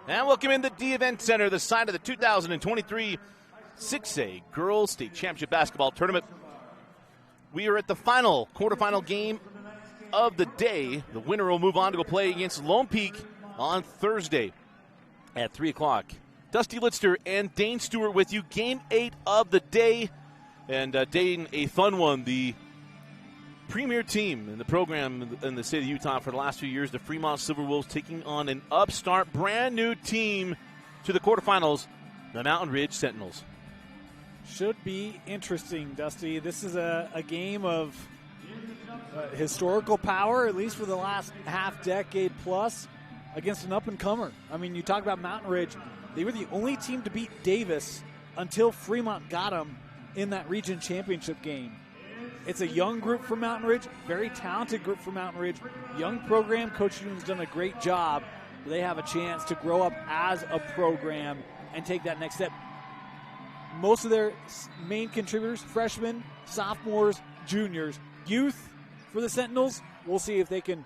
And welcome in the D-Event Center, the site of the 2023 6A Girls State Championship Basketball Tournament. We are at the quarterfinal game of the day. The winner will move on to go play against Lone Peak on Thursday at 3 o'clock. Dusty Litster and Dane Stewart with you. Game 8 of the day. And Dane, a fun one. The premier team in the program in the state of Utah for the last few years, the Fremont Silverwolves, taking on an upstart, brand new team to the quarterfinals, the Mountain Ridge Sentinels. Should be interesting, Dusty. This is a game of historical power, at least for the last half-decade plus, against an up-and-comer. I mean, you talk about Mountain Ridge. They were the only team to beat Davis until Fremont got them in that region championship game. It's a young group from Mountain Ridge, very talented group from Mountain Ridge. Young program. Coach Newton's done a great job. They have a chance to grow up as a program and take that next step. Most of their main contributors, freshmen, sophomores, juniors, youth for the Sentinels. We'll see if they can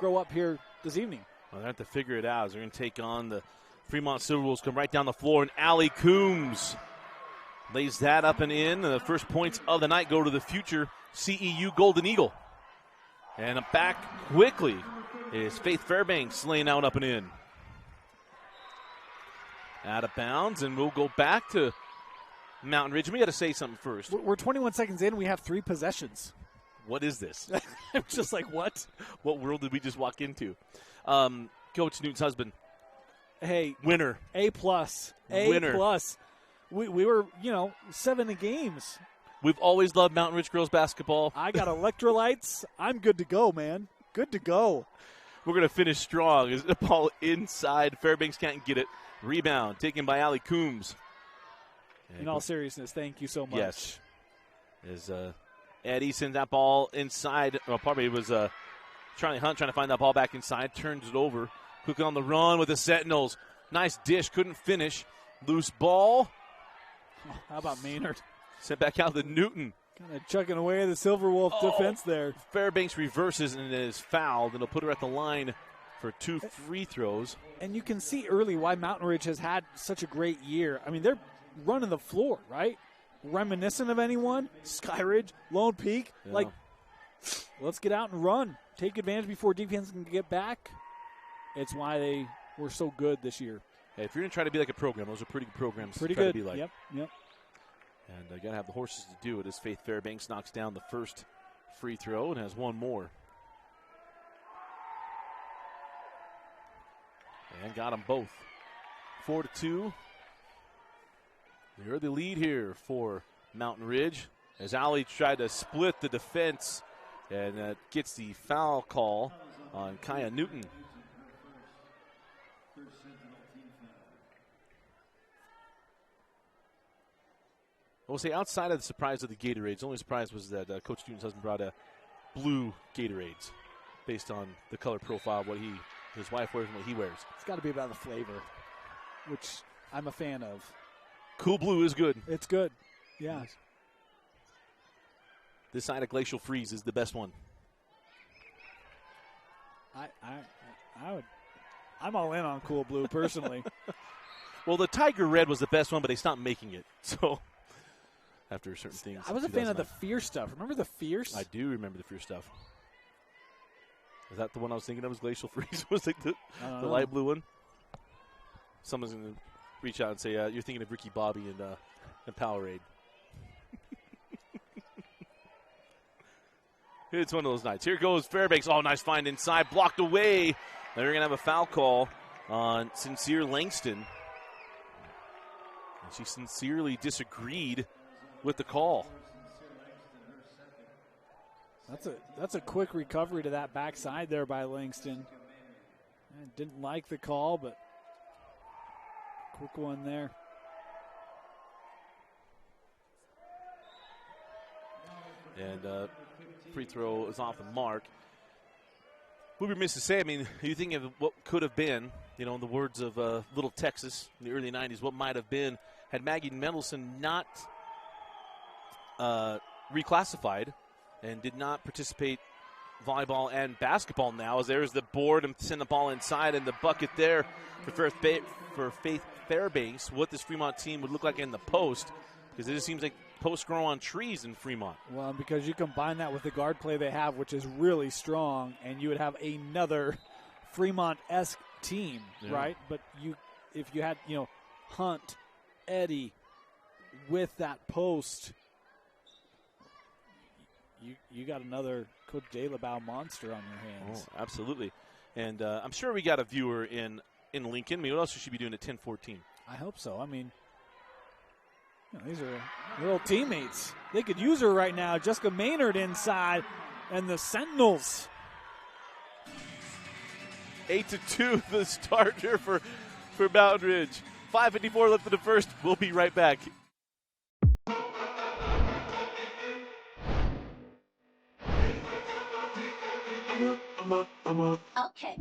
grow up here this evening. Well, they have to figure it out as they're going to take on the Fremont Silverwolves. Come right down the floor, and Allie Coombs lays that up and in. The first points of the night go to the future CEU Golden Eagle. And back quickly is Faith Fairbanks laying out up and in. Out of bounds, and we'll go back to Mountain Ridge. We got to say something first. We're 21 seconds in. We have 3 possessions. What is this? I'm just like, what? What world did we just walk into? Coach Newton's husband. Hey. Winner. A+. Winner. We were, 7 games. We've always loved Mountain Ridge girls basketball. I got electrolytes. I'm good to go, man. Good to go. We're going to finish strong. Is the ball inside? Fairbanks can't get it. Rebound taken by Allie Coombs. In all seriousness, thank you so much. Yes. As Eddie sends that ball inside. Well, probably it was Charlie Hunt trying to find that ball back inside. Turns it over. Quickly on the run with the Sentinels. Nice dish. Couldn't finish. Loose ball. Oh, how about Maynard? Sent back out to Newton. Kind of chucking away the Silverwolf defense there. Fairbanks reverses and is fouled, and it'll put her at the line for 2 free throws. And you can see early why Mountain Ridge has had such a great year. I mean, they're running the floor, right? Reminiscent of anyone? Skyridge, Lone Peak. Yeah. Like, let's get out and run. Take advantage before defense can get back. It's why they were so good this year. Hey, if you're going to try to be like a program, those are pretty good programs pretty to try good. to be like. Yep. And you got to have the horses to do it as Faith Fairbanks knocks down the first free throw and has one more. And got them both. 4-2. The early lead here for Mountain Ridge as Allie tried to split the defense and gets the foul call on Kaya Newton. I will say outside of the surprise of the Gatorades, the only surprise was that Coach Newton's husband brought blue Gatorades based on the color profile of what his wife wears and what he wears. It's got to be about the flavor, which I'm a fan of. Cool Blue is good. It's good. Yeah. Nice. This side of Glacial Freeze is the best one. I'm all in on Cool Blue personally. Well, the Tiger Red was the best one, but they stopped making it. So after certain things. I was a fan of the Fierce stuff. Remember the Fierce? I do remember the Fierce stuff. Is that the one I was thinking of? Was Glacial Freeze? Was like the light blue one? Someone's going to reach out and say, you're thinking of Ricky Bobby and Powerade. It's one of those nights. Here goes Fairbanks. Oh, nice find inside. Blocked away. They're going to have a foul call on Sincere Langston. And she sincerely disagreed with the call. That's a quick recovery to that backside there by Langston. I didn't like the call, but quick one there. And free throw is off the mark. We'd be remiss to say, I mean, you think of what could have been, in the words of Little Texas in the early 90s, what might have been had Maggie Mendelson not reclassified and did not participate volleyball and basketball now, as there's the board and send the ball inside, and the bucket there for Faith Fairbanks. What this Fremont team would look like in the post, because it just seems like posts grow on trees in Fremont. Well, because you combine that with the guard play they have, which is really strong, and you would have another Fremont-esque team, right? But if you had, Hunt, Eddie with that post, you got another Coach DeLaBau monster on your hands. Oh, absolutely. And I'm sure we got a viewer in Lincoln. I mean, what else should she be doing at 10:14? I hope so. I mean, these are little teammates. They could use her right now. Jessica Maynard inside, and the Sentinels. 8-2 the start here for Mountain Ridge. 5:54 left in the first. We'll be right back. Okay.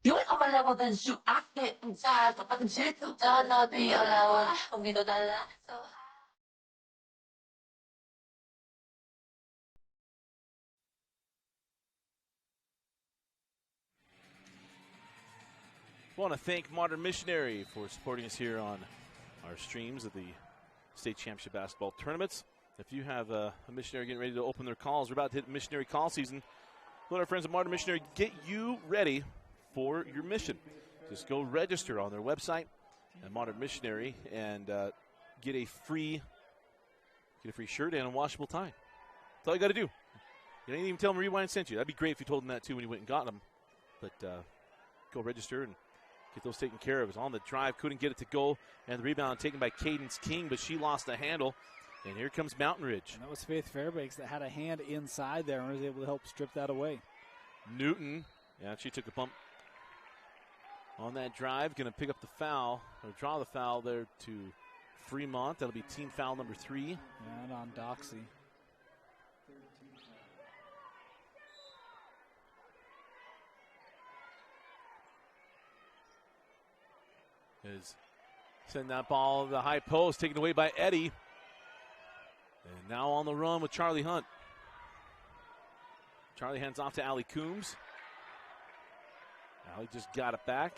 Yun ang malawagan siya akit sa kapag-sit na di alawa kung dito dala. I want to thank Modern Missionary for supporting us here on our streams of the state championship basketball tournaments. If you have a missionary getting ready to open their calls, we're about to hit missionary call season. Let our friends at Modern Missionary get you ready for your mission. Just go register on their website at Modern Missionary and get a free shirt and a washable tie. That's all you got to do. You didn't even tell them Rewind sent you. That'd be great if you told them that too when you went and got them. But go register and get those taken care of. It was on the drive, couldn't get it to go, and the rebound taken by Cadence King, but she lost the handle. And here comes Mountain Ridge. And that was Faith Fairbanks that had a hand inside there and was able to help strip that away. Newton, she took a bump on that drive. Going to pick up the foul, or draw the foul there to Fremont. That'll be team foul number 3. And on Doxy. Send that ball to the high post, taken away by Eddie. And now on the run with Charlie Hunt. Charlie hands off to Allie Coombs. Allie just got it back.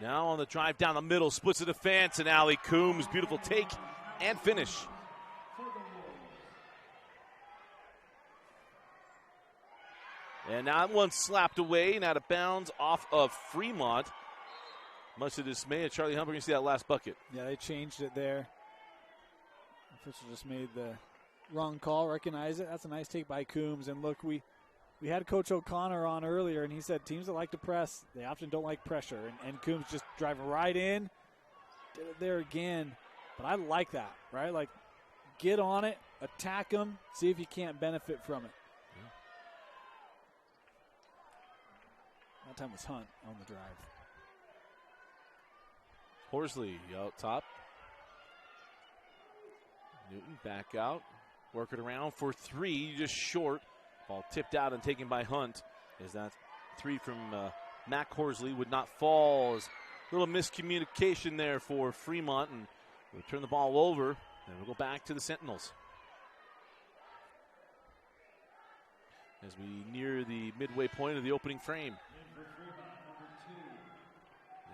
Now on the drive down the middle, splits the defense, and Allie Coombs, beautiful take and finish. And now that one slapped away and out of bounds off of Fremont. Much to the dismay of Charlie Hunt, we're going to see that last bucket. Yeah, they changed it there. Official just made the wrong call, recognize it. That's a nice take by Coombs. And look, we had Coach O'Connor on earlier, and he said teams that like to press, they often don't like pressure. And Coombs just driving right in, did it there again. But I like that, right? Like, get on it, attack them, see if you can't benefit from it. Yeah. That time was Hunt on the drive. Horsley out top. Newton back out. Work it around for 3, just short. Ball tipped out and taken by Hunt. As that 3 from Mac Horsley would not fall. As a little miscommunication there for Fremont. And we'll turn the ball over. And we'll go back to the Sentinels. As we near the midway point of the opening frame.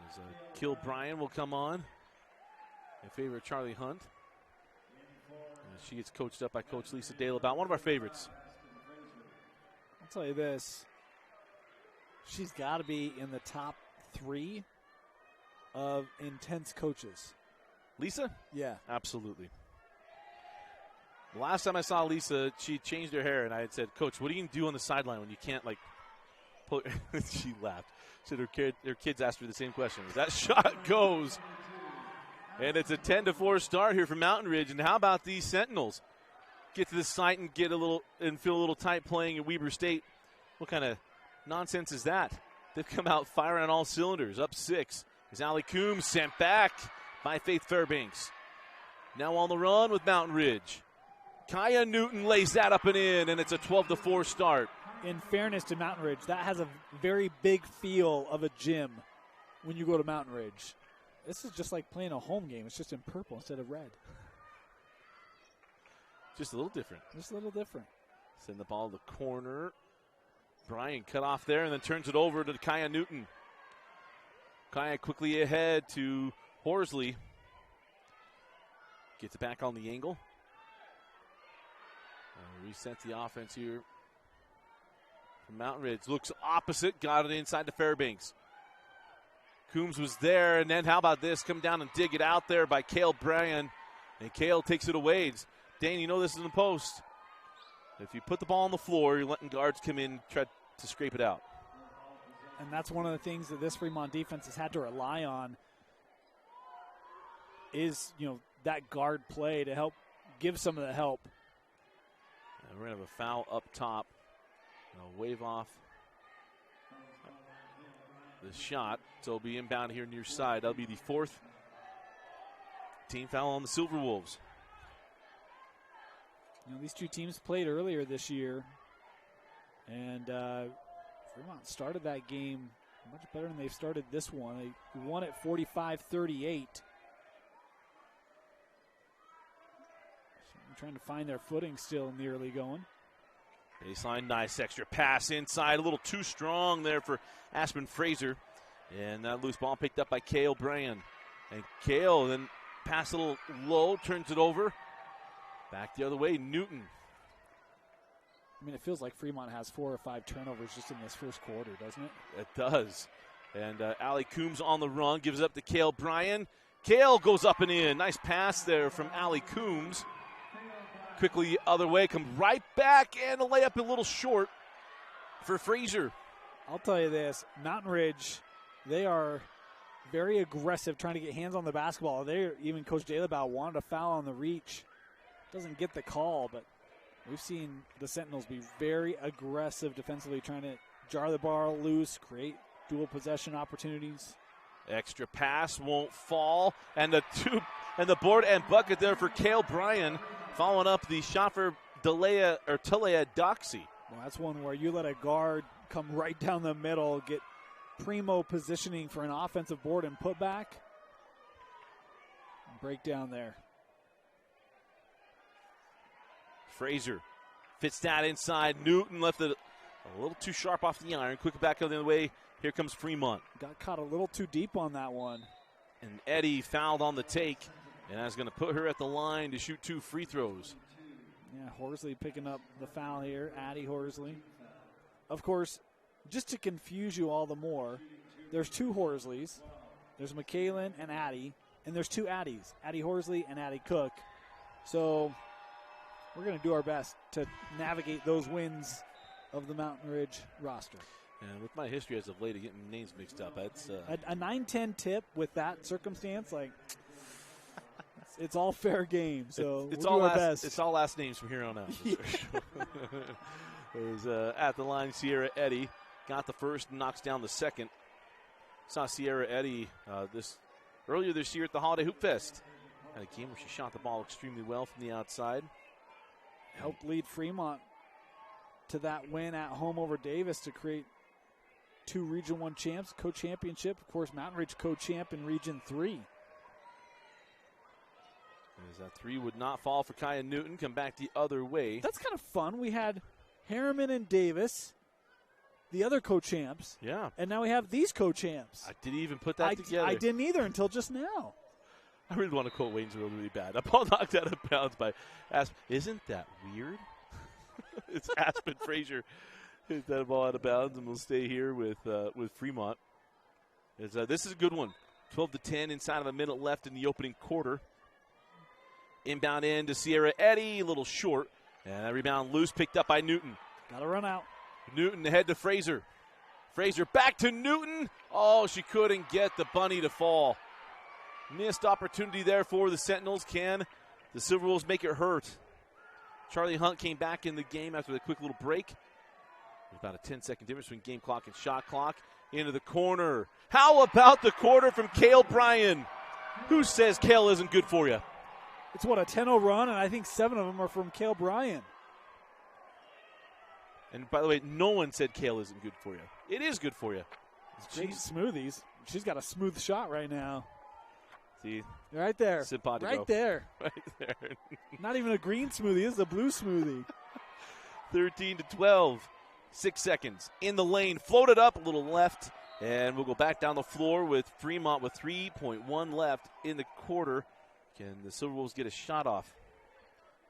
As Kilbryan will come on in favor of Charlie Hunt. She gets coached up by Coach Lisa DeLaBau, one of our favorites. I'll tell you this. She's got to be in the top 3 of intense coaches. Lisa? Yeah. Absolutely. The last time I saw Lisa, she changed her hair, and I had said, Coach, what are you going to do on the sideline when you can't, pull? She laughed. Said her kids asked her the same question. As that shot goes, and it's a 10-4 start here for Mountain Ridge. And how about these Sentinels? Get to the site and feel a little tight playing at Weber State. What kind of nonsense is that? They've come out firing on all cylinders. Up 6 is Allie Coombs, sent back by Faith Fairbanks. Now on the run with Mountain Ridge. Kaya Newton lays that up and in, and it's a 12-4 start. in fairness to Mountain Ridge, that has a very big feel of a gym when you go to Mountain Ridge. This is just like playing a home game. It's just in purple instead of red. Just a little different. Just a little different. Send the ball to the corner. Bryan cut off there and then turns it over to Kaya Newton. Kaya quickly ahead to Horsley. Gets it back on the angle. Reset the offense here. From Mountain Ridge. Looks opposite. Got it inside to Fairbanks. Coombs was there. And then how about this? Come down and dig it out there by Cale Bryan. And Cale takes it away. Dane, you know this is in the post. If you put the ball on the floor, you're letting guards come in, try to scrape it out. And that's one of the things that this Fremont defense has had to rely on is, that guard play to help give some of the help. And we're going to have a foul up top. Wave off the shot. So it'll be inbound here near side. That'll be the fourth team foul on the Silverwolves. These two teams played earlier this year, and Fremont started that game much better than they've started this one. They won at 45-38. Trying to find their footing still in the early going. Baseline, nice extra pass inside. A little too strong there for Aspen Fraser. And that loose ball picked up by Cale Bryan. And Cale then pass a little low, turns it over. Back the other way, Newton. It feels like Fremont has 4 or 5 turnovers just in this first quarter, doesn't it? It does. And Allie Coombs on the run, gives it up to Cale Bryan. Cale goes up and in. Nice pass there from Allie Coombs. Quickly other way, comes right back, and a layup a little short for Fraser. I'll tell you this, Mountain Ridge, they are very aggressive trying to get hands on the basketball. Even Coach Dalebow wanted a foul on the reach. Doesn't get the call, but we've seen the Sentinels be very aggressive defensively, trying to jar the ball loose, create dual possession opportunities. Extra pass won't fall, and the board and bucket there for Cale Bryan, following up the shot for Talea Doxy. Well, that's one where you let a guard come right down the middle, get primo positioning for an offensive board and put back. Break down there. Fraser fits that inside. Newton left it a little too sharp off the iron. Quick back the other way. Here comes Fremont. Got caught a little too deep on that one. And Eddie fouled on the take. And that's going to put her at the line to shoot 2 free throws. Yeah, Horsley picking up the foul here. Addie Horsley. Of course, just to confuse you all the more, there's 2 Horsleys. There's McKaylin and Addie. And there's 2 Addies, Addie Horsley and Addie Cook. So we're going to do our best to navigate those wins of the Mountain Ridge roster. And with my history as of late of getting names mixed up, that's a 9-10 tip with that circumstance, it's all fair game. So it's we'll all do our last, best. It's all last names from here on out. Is at the line, Sierra Eddy got the first, knocks down the second. Saw Sierra Eddy earlier this year at the Holiday Hoop Fest. Had a game where she shot the ball extremely well from the outside. Helped lead Fremont to that win at home over Davis to create 2 Region 1 champs, co-championship. Of course, Mountain Ridge co-champ in Region 3. As that 3 would not fall for Kaya Newton, come back the other way. That's kind of fun. We had Harriman and Davis, the other co-champs. Yeah. And now we have these co-champs. I didn't even put that together. I didn't either until just now. I really want to quote Waynesville really bad. That ball knocked out of bounds by Aspen. Isn't that weird? It's Aspen Fraser hit that ball out of bounds, and we'll stay here with Fremont. This is a good one. 12-10 inside of a minute left in the opening quarter. Inbound in to Sierra Eddy, a little short. And that rebound loose, picked up by Newton. Got to run out. Newton ahead to Fraser. Fraser back to Newton. Oh, she couldn't get the bunny to fall. Missed opportunity there for the Sentinels. Can the Silverwolves make it hurt? Charlie Hunt came back in the game after the quick little break. There's about a 10-second difference between game clock and shot clock. Into the corner. How about the quarter from Cale Bryan? Who says Cale isn't good for you? It's a 10-0 run, and I think 7 of them are from Cale Bryan. And by the way, no one said kale isn't good for you. It is good for you. Great smoothies. She's got a smooth shot right now. See? Right there. Simpatico. Right there. Right there. Not even a green smoothie. This is a blue smoothie. 13-12. 6 seconds. In the lane. Floated up a little left. And we'll go back down the floor with Fremont with 3.1 left in the quarter. Can the Silverwolves get a shot off?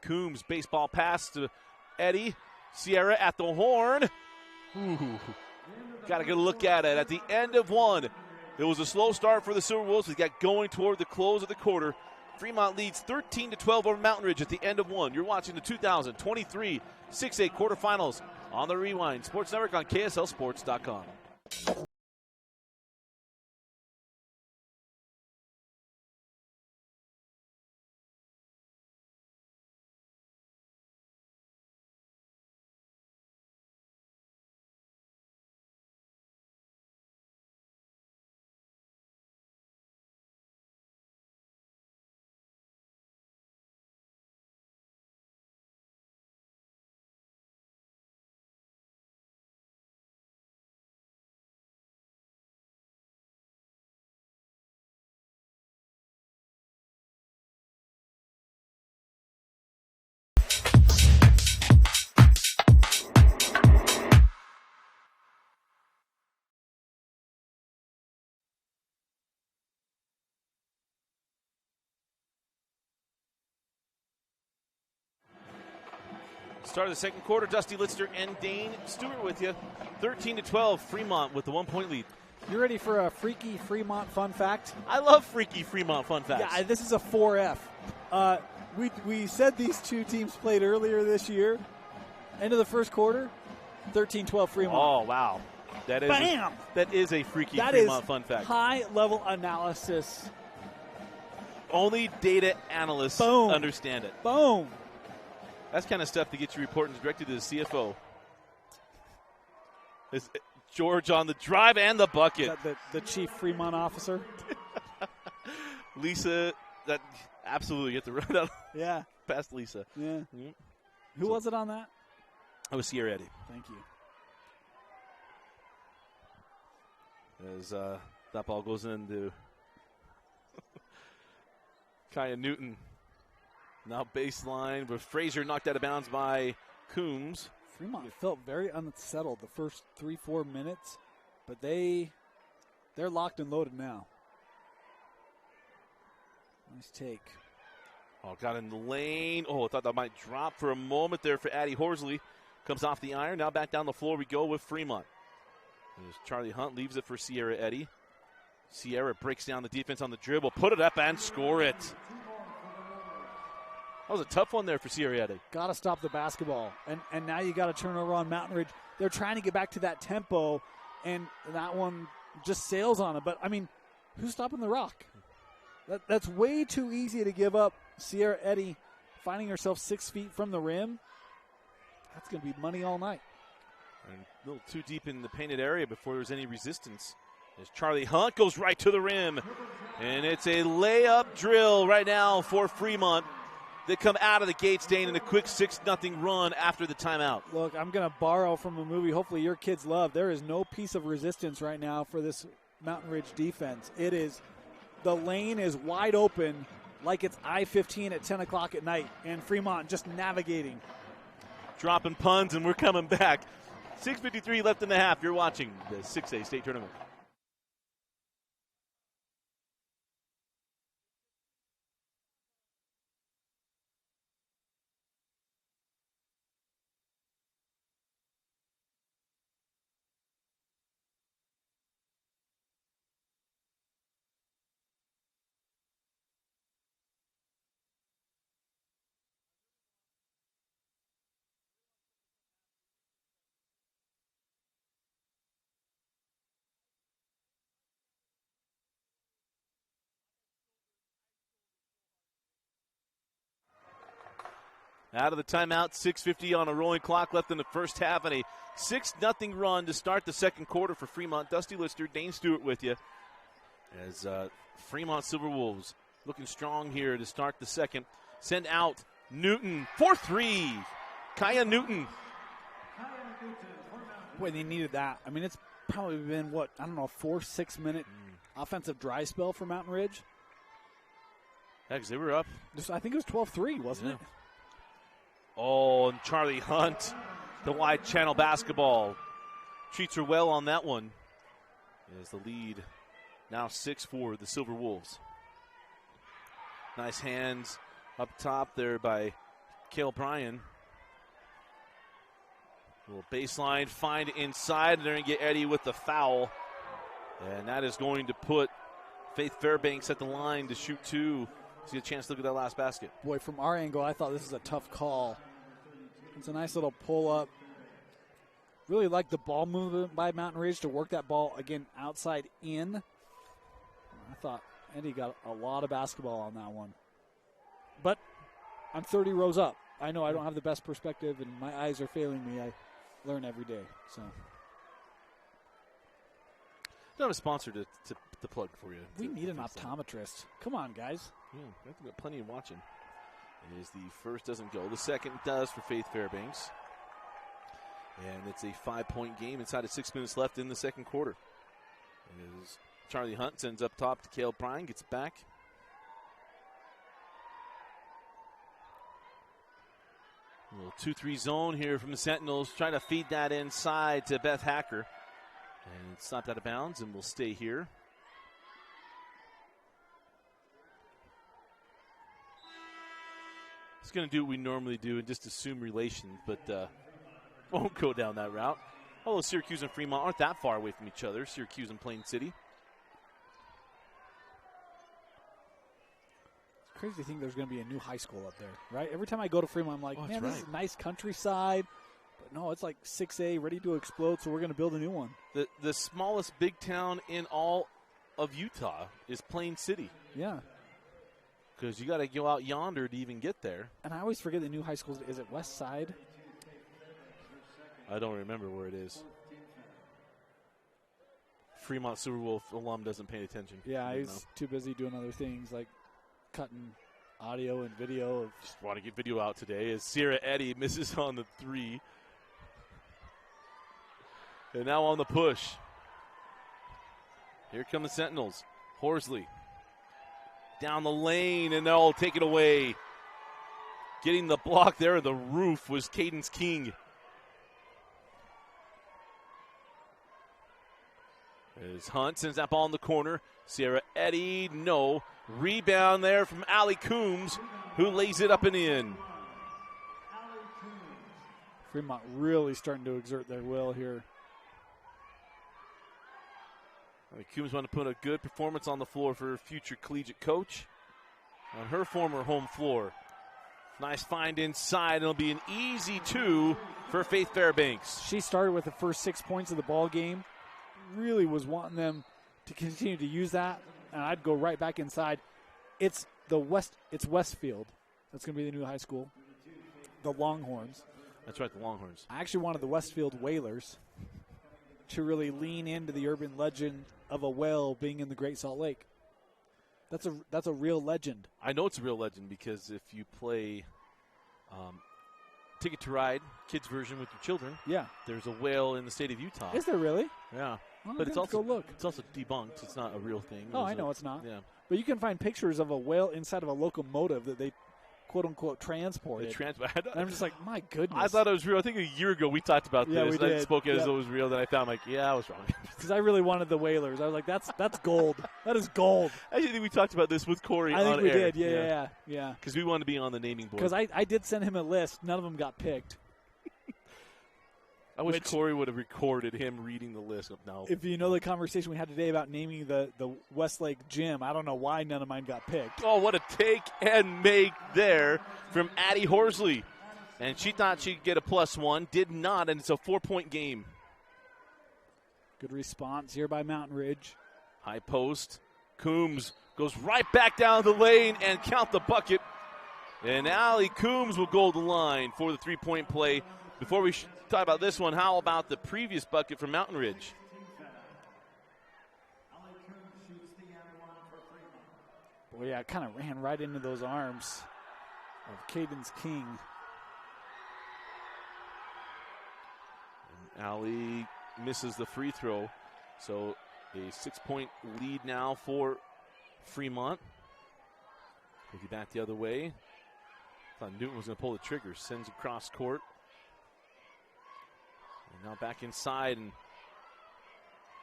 Coombs, baseball pass to Eddie. Sierra at the horn. Ooh. Got a good look at it. At the end of one, it was a slow start for the Silverwolves. We got going toward the close of the quarter. Fremont leads 13-12 over Mountain Ridge at the end of one. You're watching the 2023 6A quarterfinals on the Rewind Sports Network on KSLSports.com. Start of the second quarter, Dusty Litster and Dane Stewart with you. 13-12, Fremont with the 1-point lead. You ready for a freaky Fremont fun fact? I love freaky Fremont fun facts. Yeah, this is a 4F. We said these two teams played earlier this year. End of the first quarter, 13-12 Fremont. Oh, wow. That is Bam! That is a freaky That Fremont is fun fact. High-level analysis. Only data analysts Boom. understand it. Boom. That's kind of stuff to get you reporting directly to the CFO. It's George on the drive and the bucket. Is that the chief Fremont officer? Lisa, that absolutely get the run out. Yeah. Past Lisa. Yeah. Mm-hmm. Who was it on that? I was Sierra Eddie. Thank you. As that ball goes into Kaya Newton. Now baseline with Frazier knocked out of bounds by Coombs. Fremont felt very unsettled the first 3-4 minutes, but they're locked and loaded now. Nice take. Oh, got in the lane. Oh, I thought that might drop for a moment there for Addie Horsley. Comes off the iron. Now back down the floor we go with Fremont. There's Charlie Hunt leaves it for Sierra Eddie. Sierra breaks down the defense on the dribble. Put it up and score it. That was a tough one there for Sierra Eddie. Got to stop the basketball. And now you got to turn over on Mountain Ridge. They're trying to get back to that tempo, and that one just sails on it. But, I mean, who's stopping the rock? That's way too easy to give up. Sierra Eddie finding herself 6 feet from the rim. That's going to be money all night. And a little too deep in the painted area before there was any resistance. As Charlie Hunt goes right to the rim. And it's a layup drill right now for Fremont. They come out of the gate, staying in a quick 6-0 run after the timeout. Look, I'm going to borrow from a movie hopefully your kids love. There is no piece of resistance right now for this Mountain Ridge defense. The lane is wide open like it's I-15 at 10 o'clock at night, and Fremont just navigating. Dropping puns, and we're coming back. 6:53 left in the half. You're watching the 6A state tournament. Out of the timeout, 6:50 on a rolling clock left in the first half, and a 6-0 run to start the second quarter for Fremont. Dusty Lister, Dane Stewart with you. As Fremont Silverwolves looking strong here to start the second. Send out Newton for 3. Kaya Newton Boy, they needed that. I mean, it's probably been, what, I don't know, 4-6 minute offensive dry spell for Mountain Ridge. Yeah, because they were up. I think it was 12-3, wasn't it? Oh, and Charlie Hunt, the wide channel basketball. Treats her well on that one. As the lead now 6 for the Silverwolves. Nice hands up top there by Cale Bryan. Little baseline, find inside, and they're going to get Eddie with the foul. And that is going to put Faith Fairbanks at the line to shoot 2. So you get a chance to look at that last basket. Boy, from our angle, I thought this was a tough call. It's a nice little pull-up. Really like the ball movement by Mountain Ridge to work that ball, again, outside in. I thought Eddie got a lot of basketball on that one. But I'm 30 rows up. I know I don't have the best perspective, and my eyes are failing me. I learn every day. So don't have a sponsor to plug for you. We need an optometrist. Come on, guys. Yeah, we've got plenty of watching. It is the first doesn't go. The second does for Faith Fairbanks. And it's a 5-point game inside of 6 minutes left in the second quarter. It is Charlie Hunt sends up top to Cale Bryan, gets it back. A little 2-3 zone here from the Sentinels, trying to feed that inside to Beth Hacker. And it's stopped out of bounds and will stay here. It's going to do what we normally do and just assume relations, but won't go down that route. Although Syracuse and Fremont aren't that far away from each other. Syracuse and Plain City. It's crazy to think there's going to be a new high school up there, right? Every time I go to Fremont, I'm like, man, this is nice countryside. But no, it's like 6A, ready to explode, so we're going to build a new one. The smallest big town in all of Utah is Plain City. Yeah. Because you got to go out yonder to even get there. And I always forget the new high school. Is it West Side? I don't remember where it is. Fremont Silverwolf alum doesn't pay attention. Yeah, he's too busy doing other things like cutting audio and video. Just want to get video out today as Sierra Eddy misses on the 3. And now on the push. Here come the Sentinels. Horsley down the lane, and they'll take it away. Getting the block there, the roof was Cadence King. As Hunt sends that ball in the corner. Sierra Eddy, no. Rebound there from Allie Coombs, who lays it up and in. Fremont really starting to exert their will here. Coombs want to put a good performance on the floor for her future collegiate coach on her former home floor. Nice find inside. It'll be an easy 2 for Faith Fairbanks. She started with the first 6 points of the ball game. Really was wanting them to continue to use that, and I'd go right back inside. It's Westfield. That's going to be the new high school. The Longhorns. That's right, the Longhorns. I actually wanted the Westfield Whalers to really lean into the urban legend of a whale being in the Great Salt Lake. That's a real legend. I know it's a real legend because if you play Ticket to Ride, kids version with your children, there's a whale in the state of Utah. Is there really? Yeah. Well, but it's also look. It's also debunked. It's not a real thing. Oh, I know it's not. Yeah. But you can find pictures of a whale inside of a locomotive that they quote-unquote transported. I'm just like, my goodness. I thought it was real. I think a year ago we talked about this. We did. I spoke as though it was real. Then I found, I was wrong. Because I really wanted the Whalers. I was like, that's gold. That is gold. I think we talked about this with Corey on air. I think we did. Yeah. Because we wanted to be on the naming board. Because I did send him a list. None of them got picked. I wish Corey would have recorded him reading the list. No. If you know the conversation we had today about naming the Westlake Gym, I don't know why none of mine got picked. Oh, what a take and make there from Addie Horsley. And she thought she'd get a +1, did not, and it's a 4-point game. Good response here by Mountain Ridge. High post. Coombs goes right back down the lane and count the bucket. And Allie Coombs will go to the line for the 3-point play. Before we talk about this one, how about the previous bucket from Mountain Ridge? Boy, yeah, it kind of ran right into those arms of Cadence King. Alley misses the free throw. So a 6-point lead now for Fremont. Take it back the other way. Thought Newton was going to pull the trigger. Sends across court. And now back inside. And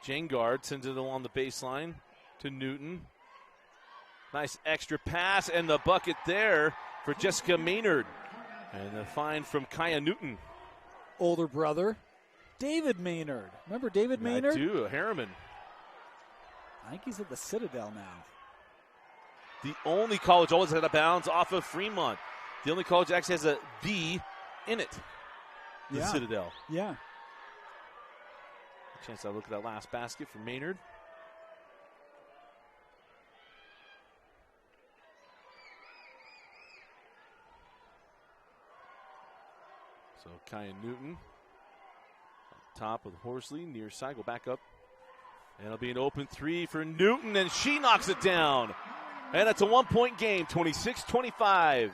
Jangard sends it along the baseline to Newton. Nice extra pass. And the bucket there for Jessica Maynard. And the find from Kaya Newton. Older brother, David Maynard. Remember David Maynard? I do, Harriman. I think he's at the Citadel now. The only college always out of bounds off of Fremont. The only college that actually has a "the" in it. The Citadel. Yeah. A chance to look at that last basket for Maynard. So Kaya Newton on top with Horsley, near side, go back up. And it'll be an open three for Newton, and she knocks it down. And it's a 1-point game, 26-25.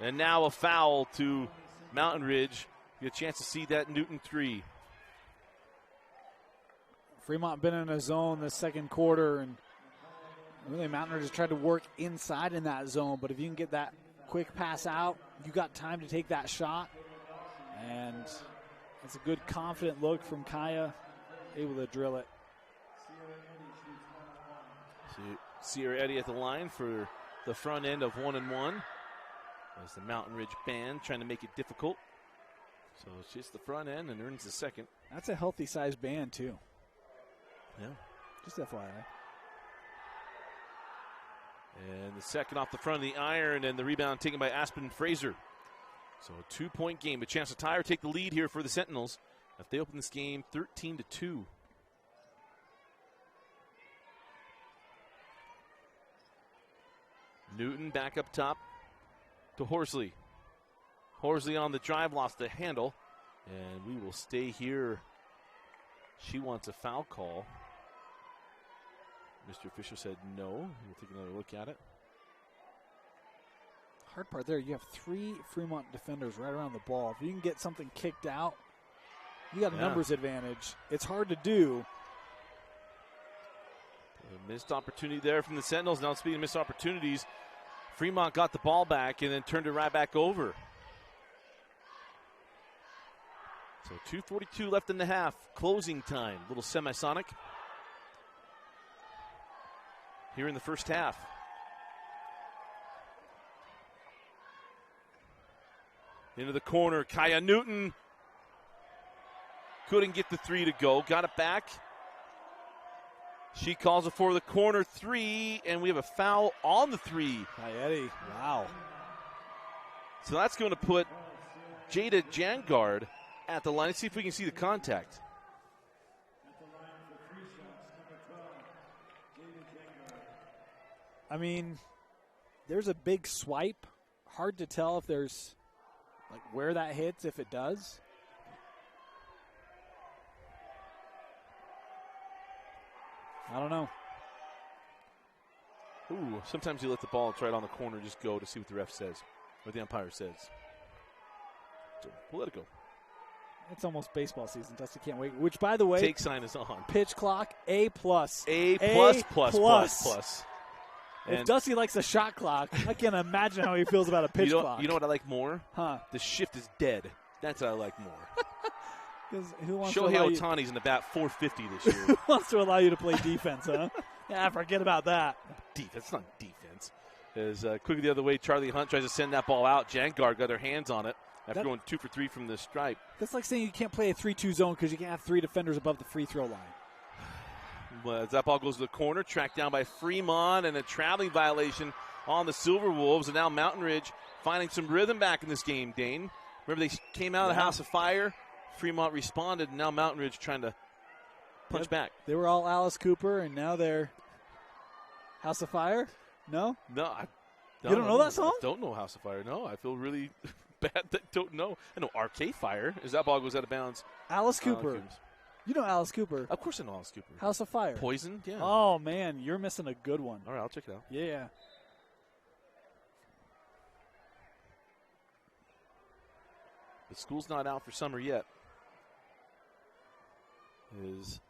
And now a foul to Mountain Ridge. Get a chance to see that Newton three. Fremont been in a zone this second quarter, and really Mountain Ridge has tried to work inside in that zone. But if you can get that quick pass out, you got time to take that shot. And it's a good, confident look from Kaya, able to drill it. Sierra Eddy at the line for the front end of 1-1. As the Mountain Ridge band trying to make it difficult. So it's just the front end and earns the second. That's a healthy sized band too. Yeah. Just FYI. And the second off the front of the iron, and the rebound taken by Aspen Fraser. So a 2-point game. A chance to tie or take the lead here for the Sentinels. If they open this game 13-2. Newton back up top to Horsley. Horsley on the drive, lost the handle. And we will stay here. She wants a foul call. Mr. Fisher said no. We'll take another look at it. Hard part there, you have 3 Fremont defenders right around the ball. If you can get something kicked out, you got a numbers advantage. It's hard to do. A missed opportunity there from the Sentinels. Now speaking of missed opportunities, Fremont got the ball back and then turned it right back over. So 2:42 left in the half. Closing time. Little semisonic here in the first half. Into the corner, Kaya Newton couldn't get the three to go. Got it back. She calls it for the corner three, and we have a foul on the three. Eddie, wow. So that's going to put Jada Jangard at the line. Let's see if we can see the contact. I mean, there's a big swipe. Hard to tell if there's, like, where that hits, if it does. I don't know. Ooh, sometimes you let the ball right on the corner just go to see what the ref says, what the umpire says. So we'll let it go. It's almost baseball season. Dusty can't wait. Which, by the way, take sign is on. Pitch clock, A+. A+++++. If Dusty likes a shot clock, I can't imagine how he feels about a pitch clock. You know what I like more? Huh? The shift is dead. That's what I like more. Who wants Shohei Ohtani's in the bat 450 this year. Who wants to allow you to play defense, huh? Yeah, forget about that. Defense, not defense. As quickly the other way, Charlie Hunt tries to send that ball out. Jangard got their hands on it after going 2 for 3 from the stripe. That's like saying you can't play a 3-2 zone because you can't have 3 defenders above the free throw line. But as that ball goes to the corner, tracked down by Fremont, and a traveling violation on the Silverwolves. And now Mountain Ridge finding some rhythm back in this game, Dane. Remember they came out of the House of Fire. Fremont responded, and now Mountain Ridge trying to punch back. They were all Alice Cooper, and now they're House of Fire? No? No. You don't know that song? I don't know House of Fire, no. I feel really bad that I don't know. I know Arcade Fire, as that ball goes out of bounds. Alice Cooper. You know Alice Cooper. Of course I know Alice Cooper. House of Fire. Poison? Yeah. Oh, man, you're missing a good one. All right, I'll check it out. Yeah. But school's not out for summer yet. Is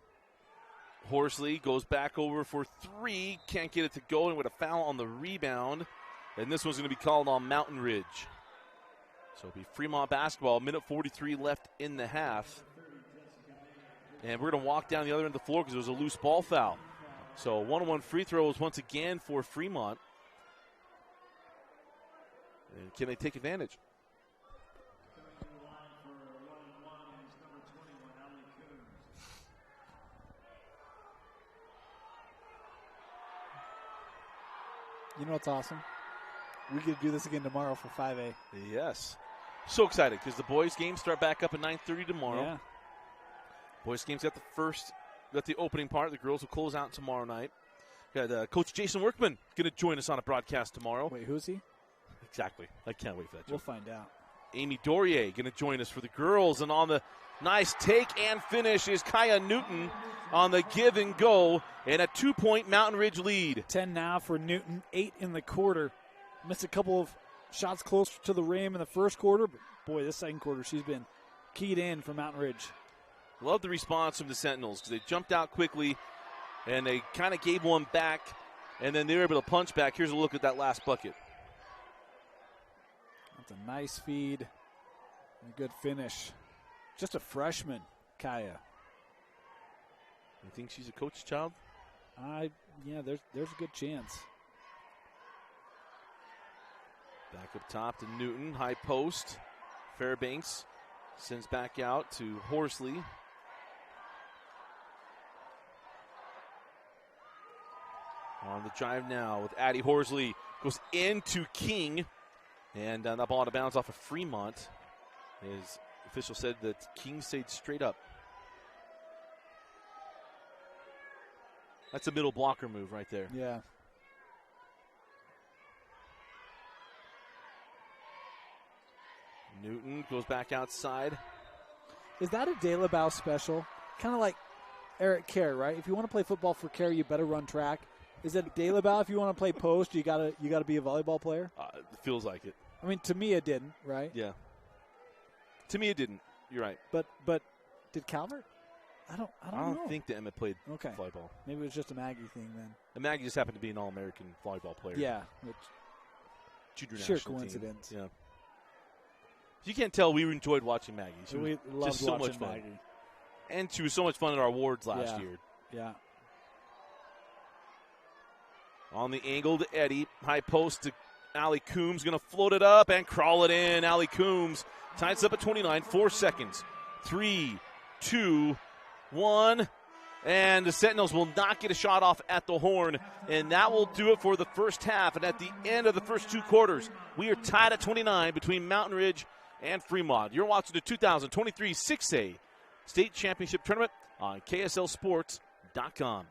Horsley goes back over for three. Can't get it to go, and with a foul on the rebound. And this one's going to be called on Mountain Ridge. So it'll be Fremont basketball. Minute 43 left in the half. And we're going to walk down the other end of the floor because it was a loose ball foul. So one-on-one free throws once again for Fremont. And can they take advantage? You know what's awesome? We get to do this again tomorrow for 5A. Yes. So excited because the boys' games start back up at 9:30 tomorrow. Yeah. Boys' games got the opening part. The girls will close out tomorrow night. Got Coach Jason Workman going to join us on a broadcast tomorrow. Wait, who's he? Exactly. I can't wait for that. We'll find out. Amy Dorier going to join us for the girls. And on the nice take and finish is Kaya Newton on the give and go. And a 2-point Mountain Ridge lead. 10 now for Newton, 8 in the quarter. Missed a couple of shots close to the rim in the first quarter. But, boy, this second quarter, she's been keyed in for Mountain Ridge. Love the response from the Sentinels because they jumped out quickly and they kind of gave one back. And then they were able to punch back. Here's a look at that last bucket. That's a nice feed and a good finish. Just a freshman, Kaya. You think she's a coach's child? Yeah, there's a good chance. Back up top to Newton, high post. Fairbanks sends back out to Horsley. On the drive now with Addie Horsley. Goes into King. And that ball out of bounds off of Fremont. His official said that King stayed straight up. That's a middle blocker move right there. Yeah. Newton goes back outside. Is that a De La Bow special? Kind of like Eric Kerr, right? If you want to play football for Kerr, you better run track. Is it De La Bow if you want to play post, you gotta be a volleyball player? It feels like it. I mean, to me it didn't, right? Yeah. To me it didn't. You're right. But did Calvert? I don't know. think that Emmett played volleyball. Maybe it was just a Maggie thing then. And Maggie just happened to be an All-American volleyball player. Yeah. Junior Sheer national coincidence. Team. Yeah. You can't tell we enjoyed watching Maggie. She was We loved just so much watching fun. Maggie. And she was so much fun at our awards last year. Yeah. On the angle to Eddie. High post to Allie Coombs. Going to float it up and crawl it in. Allie Coombs ties up at 29. 4 seconds. 3, 2, 1. And the Sentinels will not get a shot off at the horn. And that will do it for the first half. And at the end of the first 2 quarters, we are tied at 29 between Mountain Ridge and Fremont. You're watching the 2023 6A State Championship Tournament on KSLSports.com.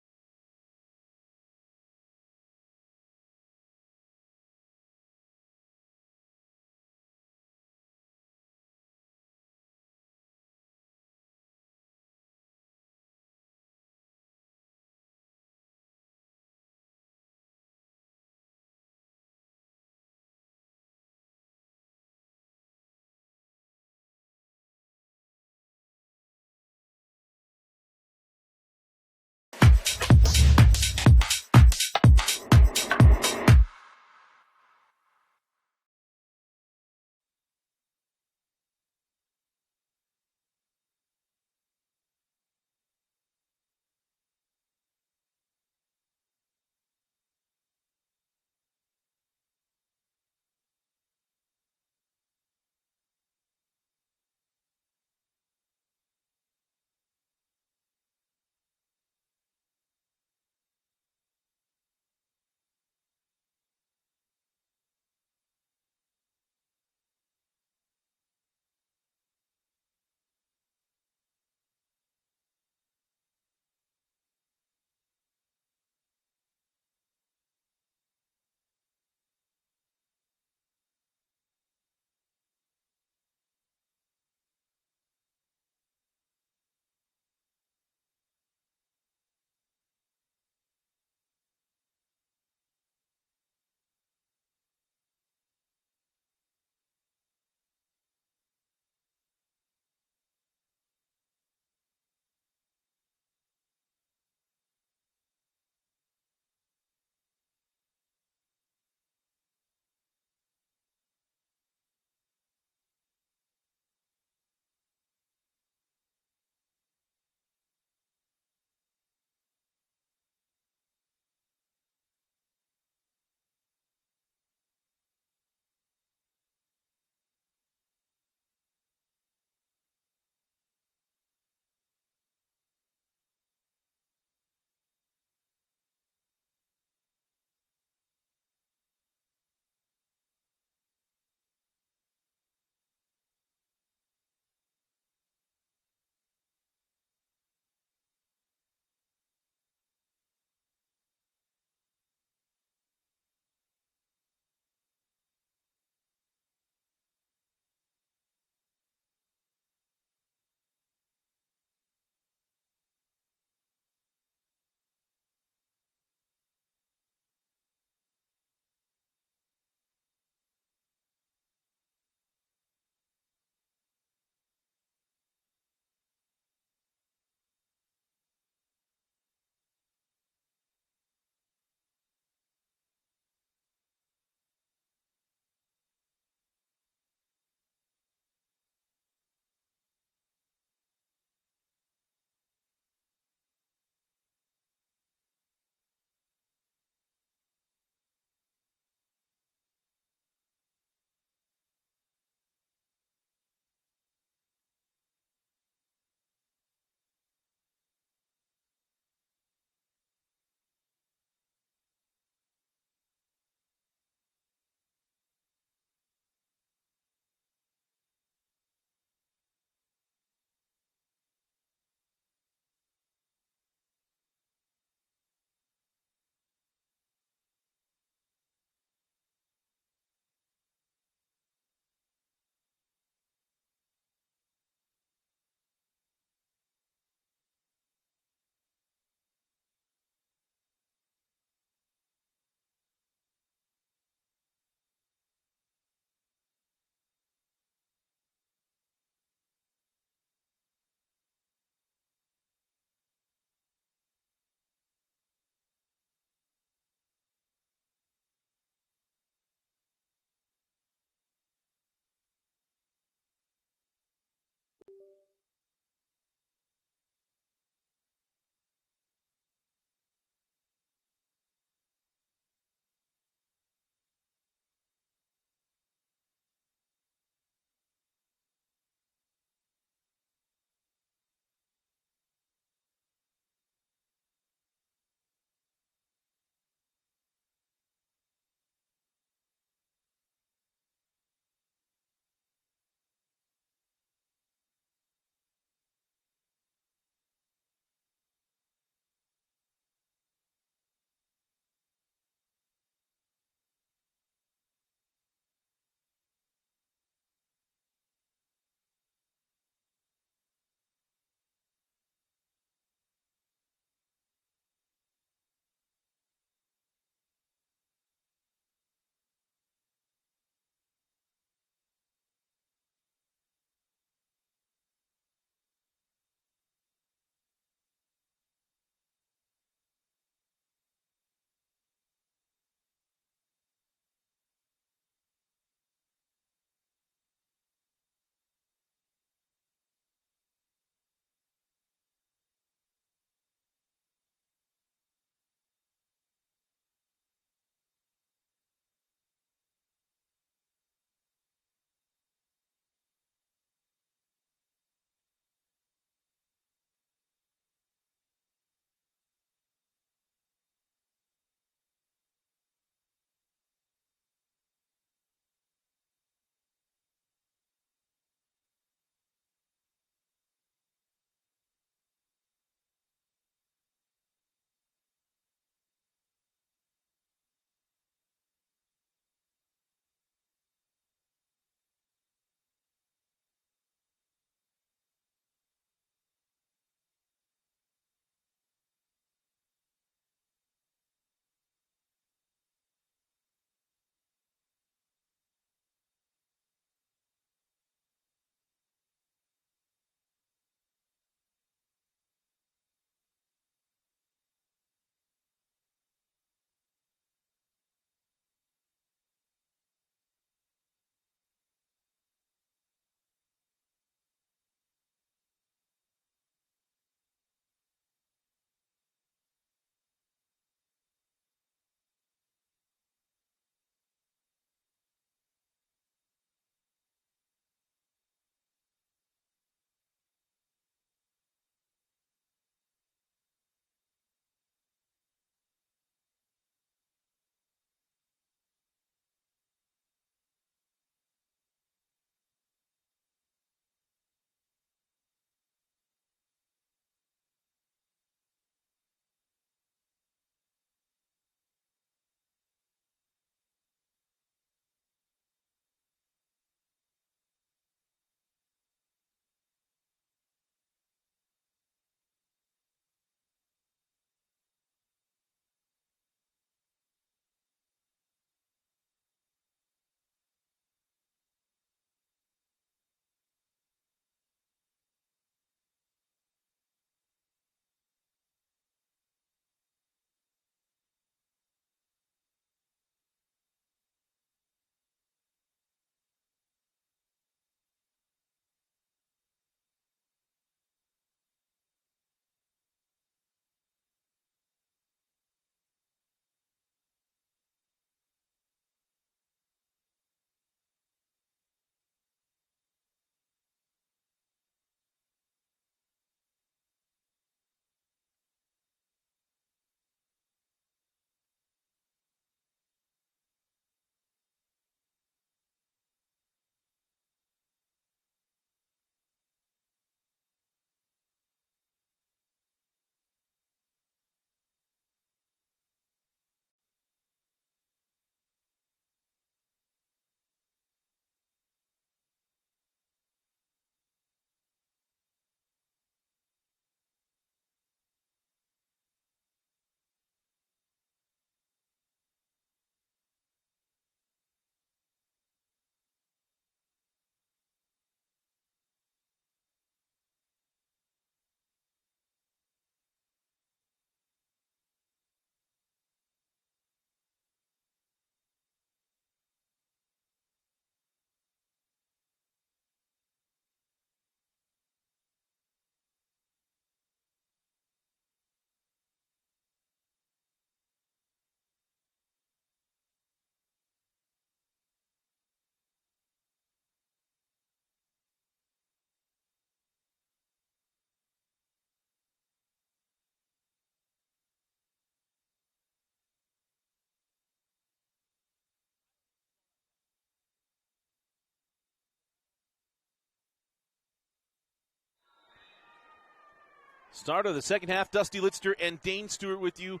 Start of the second half, Dusty Litster and Dane Stewart with you.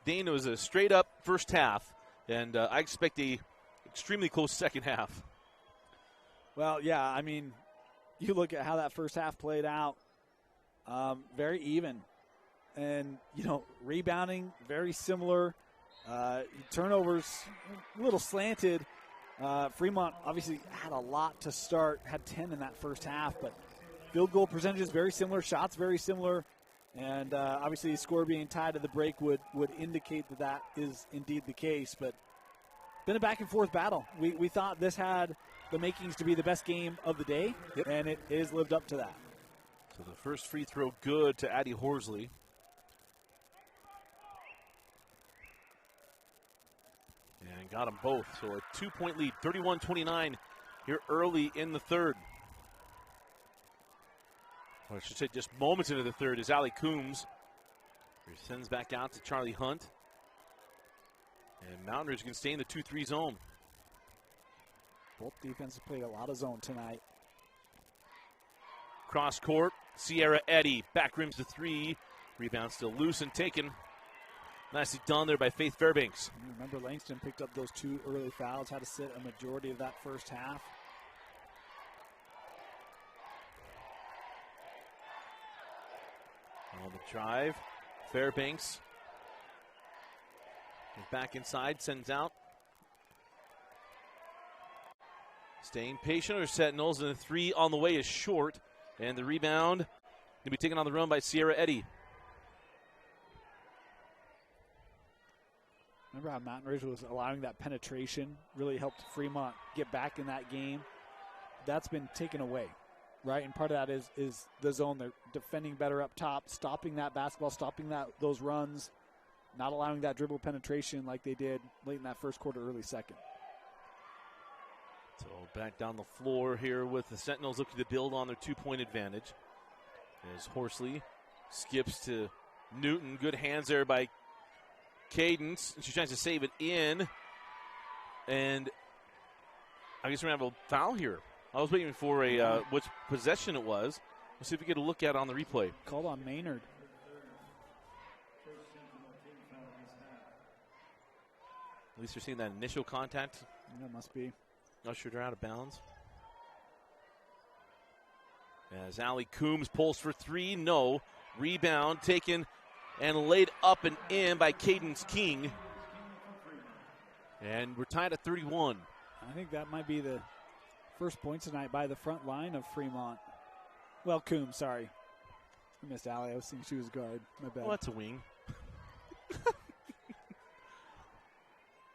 Dane, it was a straight-up first half, and I expect a extremely close second half. Well, yeah, I mean, you look at how that first half played out, very even. And, rebounding, very similar. Turnovers, a little slanted. Fremont obviously had a lot to start, had 10 in that first half, but field goal percentages very similar, shots very similar. And obviously the score being tied to the break would indicate that is indeed the case. But been a back-and-forth battle. We thought this had the makings to be the best game of the day, and it is lived up to that. So the first free throw good to Addie Horsley. And got them both. So a 2-point lead, 31-29 here early in the third. Or I should say just moments into the third is Allie Coombs. He sends back out to Charlie Hunt. And Mountain Ridge can stay in the 2-3 zone. Both defenses played a lot of zone tonight. Cross court, Sierra Eddy. Back rims to three. Rebound still loose and taken. Nicely done there by Faith Fairbanks. Remember, Langston picked up those 2 early fouls, had to sit a majority of that first half. On the drive, Fairbanks. Back inside, sends out. Staying patient are Sentinels, and the 3 on the way is short. And the rebound going to be taken on the run by Sierra Eddy. Remember how Mountain Ridge was allowing that penetration, really helped Fremont get back in that game. That's been taken away, right? And part of that is the zone. They're defending better up top, stopping that basketball, stopping those runs, not allowing that dribble penetration like they did late in that first quarter, early second. So back down the floor here with the Sentinels looking to build on their 2-point advantage. As Horsley skips to Newton. Good hands there by Cadence. And she tries to save it in. And I guess we're going to have a foul here. I was waiting for which possession it was. Let's see if we get a look at it on the replay. Called on Maynard. At least you're seeing that initial contact. Yeah, must be. Ushered her out of bounds. As Allie Coombs pulls for 3, no. Rebound taken and laid up and in by Cadence King. And we're tied at 31. I think that might be the first point tonight by the front line of Fremont. Well, Coombs, sorry. I missed Allie. I was thinking she was guard. My bad. Well, that's a wing.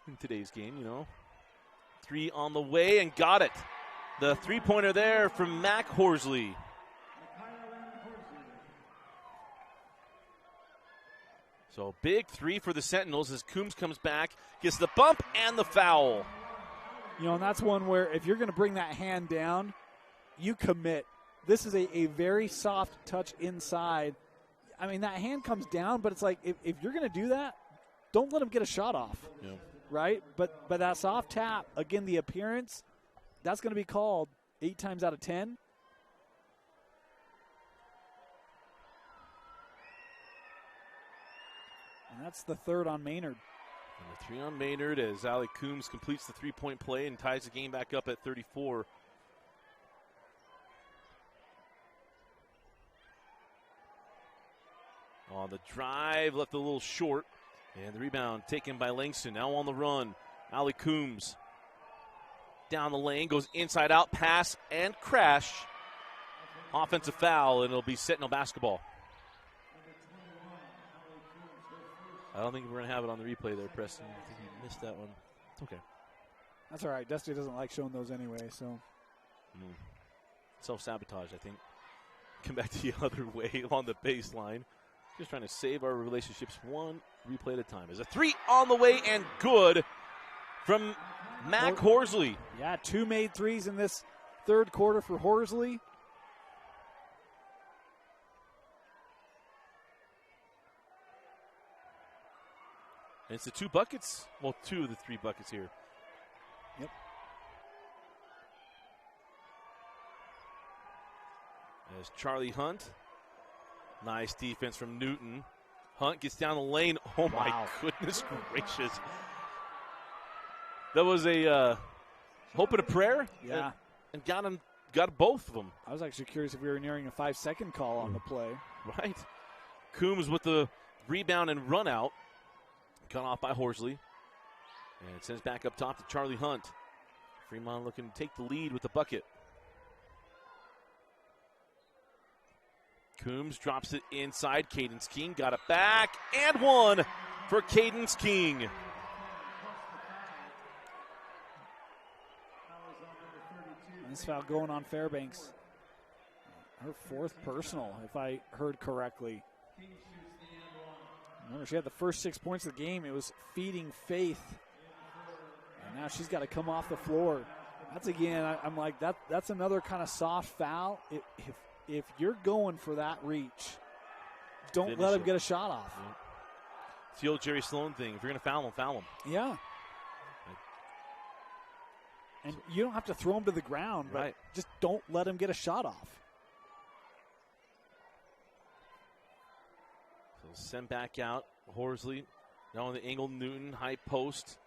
In today's game, 3 on the way and got it. The 3-pointer there from Mac Horsley. So big 3 for the Sentinels as Coombs comes back, gets the bump and the foul. And that's one where if you're going to bring that hand down, you commit. This is a very soft touch inside. I mean, that hand comes down, but it's like if you're going to do that, don't let him get a shot off. Yeah. Right? But that soft tap, again, the appearance, that's going to be called 8 times out of 10. And that's the 3rd on Maynard. And the 3 on Maynard as Allie Coombs completes the 3-point play and ties the game back up at 34. On the drive, left a little short. And the rebound taken by Langston. Now on the run. Allie Coombs down the lane, goes inside out, pass and crash. Offensive foul, and it'll be Sentinel basketball. I don't think we're going to have it on the replay there, Preston. I think you missed that one. It's okay. That's all right. Dusty doesn't like showing those anyway, so. Self-sabotage, I think. Come back the other way on the baseline. Just trying to save our relationships one replay at a time. There's a 3 on the way and good from Mac Horsley. Yeah, 2 made 3s in this third quarter for Horsley. And it's the 2 buckets. Well, 2 of the 3 buckets here. Yep. As Charlie Hunt Nice defense from Newton. Hunt gets down the lane. Oh, my Wow. goodness gracious. That was a hope and a prayer. Yeah. And got both of them. I was actually curious if we were nearing a 5-second call on the play. Right. Coombs with the rebound and run out. Cut off by Horsley. And it sends back up top to Charlie Hunt. Fremont looking to take the lead with the bucket. Coombs drops it inside. Cadence King got it back. And one for Cadence King. Nice foul going on Fairbanks. Her 4th personal, if I heard correctly. Remember, she had the first 6 points of the game. It was feeding Faith. And now she's got to come off the floor. That's, again, I'm like, that's another kind of soft foul. If you're going for that reach, don't let him get a shot off. Yeah. It's the old Jerry Sloan thing. If you're going to foul him, foul him. Yeah. And you don't have to throw him to the ground, but just don't let him get a shot off. So send back out. Horsley now on the angle. Newton, high post.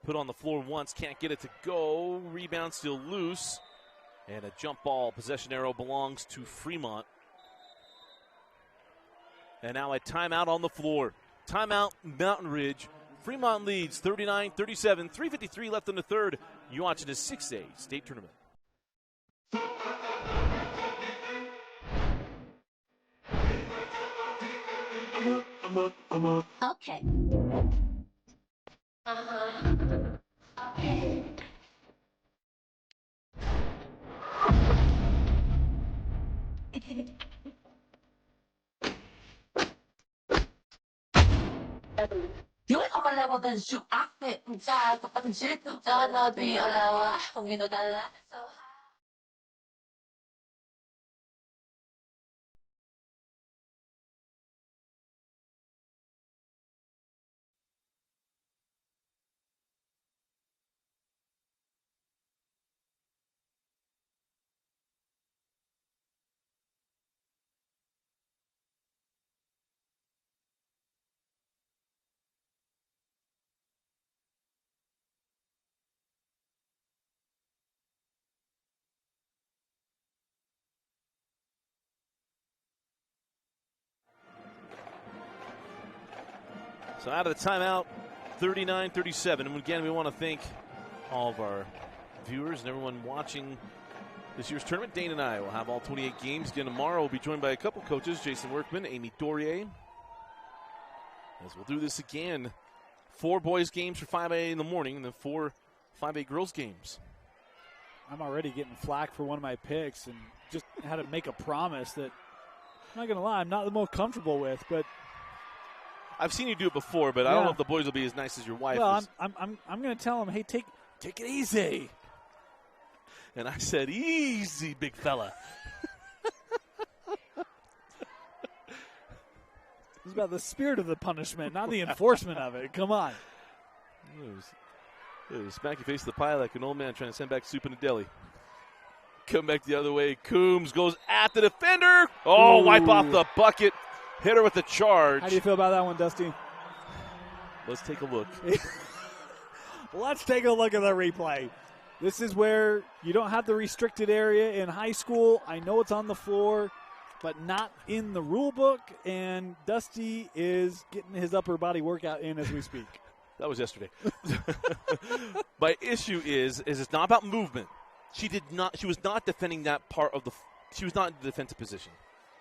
Put on the floor once, can't get it to go. Rebound still loose. And a jump ball. Possession arrow belongs to Fremont. And now a timeout on the floor. Timeout, Mountain Ridge. Fremont leads 39-37, 3:53 left in the third. You're watching the 6A state tournament. Okay. Okay. Di ko malawa din su akit sa kapatid sito sana bi alawa kung dala. So out of the timeout, 39-37. And again, we want to thank all of our viewers and everyone watching this year's tournament. Dane and I will have all 28 games again tomorrow. We'll be joined by a couple coaches, Jason Workman, Amy Dorier. As we'll do this again, 4 boys games for 5A in the morning and then 4 5A girls games. I'm already getting flack for one of my picks and just had to make a promise that, I'm not going to lie, I'm not the most comfortable with, but I've seen you do it before, but I don't know if the boys will be as nice as your wife is. I'm going to tell them, hey, take it easy. And I said, easy, big fella. It's about the spirit of the punishment, not the enforcement of it. Come on. It was smack your face to the pie like an old man trying to send back soup in a deli. Come back the other way. Coombs goes at the defender. Oh, wipe off the bucket. Hit her with the charge. How do you feel about that one, Dusty? Let's take a look. Let's take a look at the replay. This is where you don't have the restricted area in high school. I know it's on the floor, but not in the rule book. And Dusty is getting his upper body workout in as we speak. That was yesterday. My issue is it's not about movement. She was not defending that part of she was not in the defensive position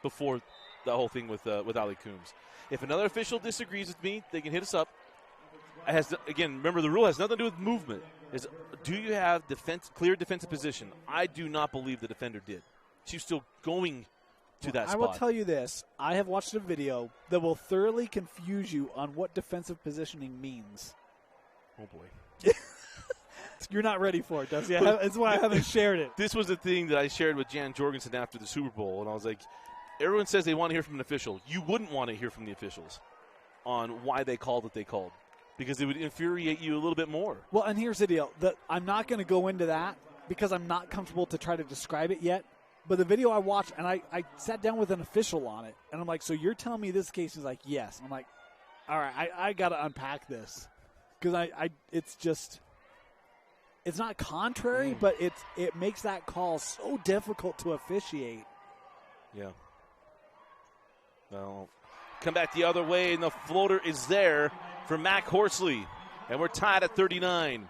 before the whole thing with Ali Coombs. If another official disagrees with me, they can hit us up. Again, remember the rule has nothing to do with movement. Do you have clear defensive position? I do not believe the defender did. She's still going to that spot. I will tell you this. I have watched a video that will thoroughly confuse you on what defensive positioning means. Oh, boy. You're not ready for it, Dusty. That's why I haven't shared it. This was the thing that I shared with Jan Jorgensen after the Super Bowl, and I was like, everyone says they want to hear from an official. You wouldn't want to hear from the officials on why they called what they called because it would infuriate you a little bit more. Well, and here's the deal. I'm not going to go into that because I'm not comfortable to try to describe it yet. But the video I watched, and I sat down with an official on it, and I'm like, so you're telling me this case is like, yes. I'm like, all right, I got to unpack this. Because it's not contrary, but it makes that call so difficult to officiate. Yeah. Well, come back the other way, and the floater is there for Mac Horsley. And we're tied at 39.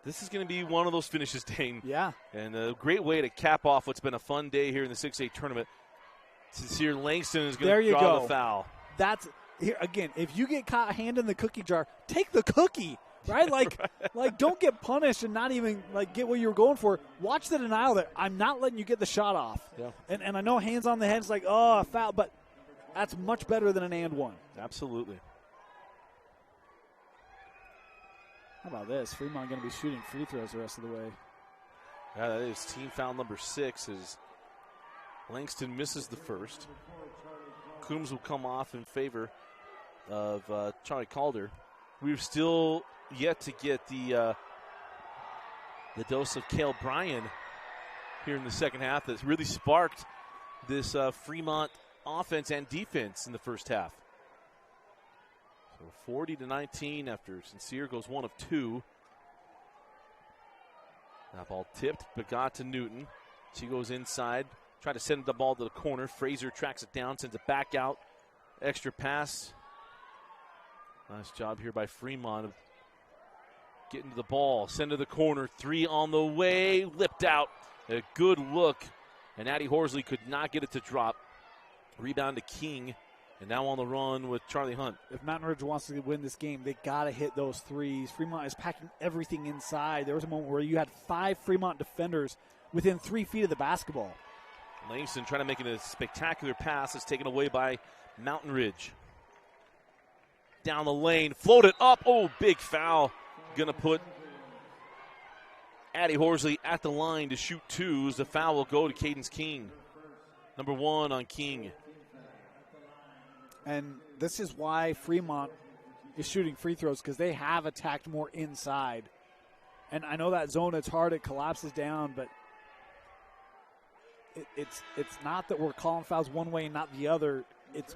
This is going to be one of those finishes, Dane. Yeah. And a great way to cap off what's been a fun day here in the 6A tournament. Sincere Langston is going to draw the foul. That's here again. If you get caught hand in the cookie jar, take the cookie, right? Like, like don't get punished and not even like get what you were going for. Watch the denial there. I'm not letting you get the shot off. Yeah. And I know hands on the head is like, oh, a foul, but that's much better than an and one. Absolutely. How about this? Fremont going to be shooting free throws the rest of the way. Yeah, that is team foul number 6 as Langston misses the first. Coombs will come off in favor of Charlie Calder. We've still yet to get the dose of Cale Bryan here in the second half that's really sparked this Fremont offense and defense in the first half. So 40-19 after Sincere goes 1 of 2. That ball tipped, but got to Newton. She goes inside, try to send the ball to the corner. Fraser tracks it down, sends it back out. Extra pass. Nice job here by Fremont of getting to the ball. Send to the corner. 3 on the way. Lipped out. A good look. And Addie Horsley could not get it to drop. Rebound to King. And now on the run with Charlie Hunt. If Mountain Ridge wants to win this game, they got to hit those threes. Fremont is packing everything inside. There was a moment where you had 5 Fremont defenders within 3 feet of the basketball. Langston trying to make it a spectacular pass. It's taken away by Mountain Ridge. Down the lane, floated up. Oh, big foul. Going to put Addie Horsley at the line to shoot 2s. The foul will go to Cadence King. Number 1 on King. And this is why Fremont is shooting free throws, because they have attacked more inside. And I know that zone, it's hard, it collapses down, but it's not that we're calling fouls one way and not the other. It's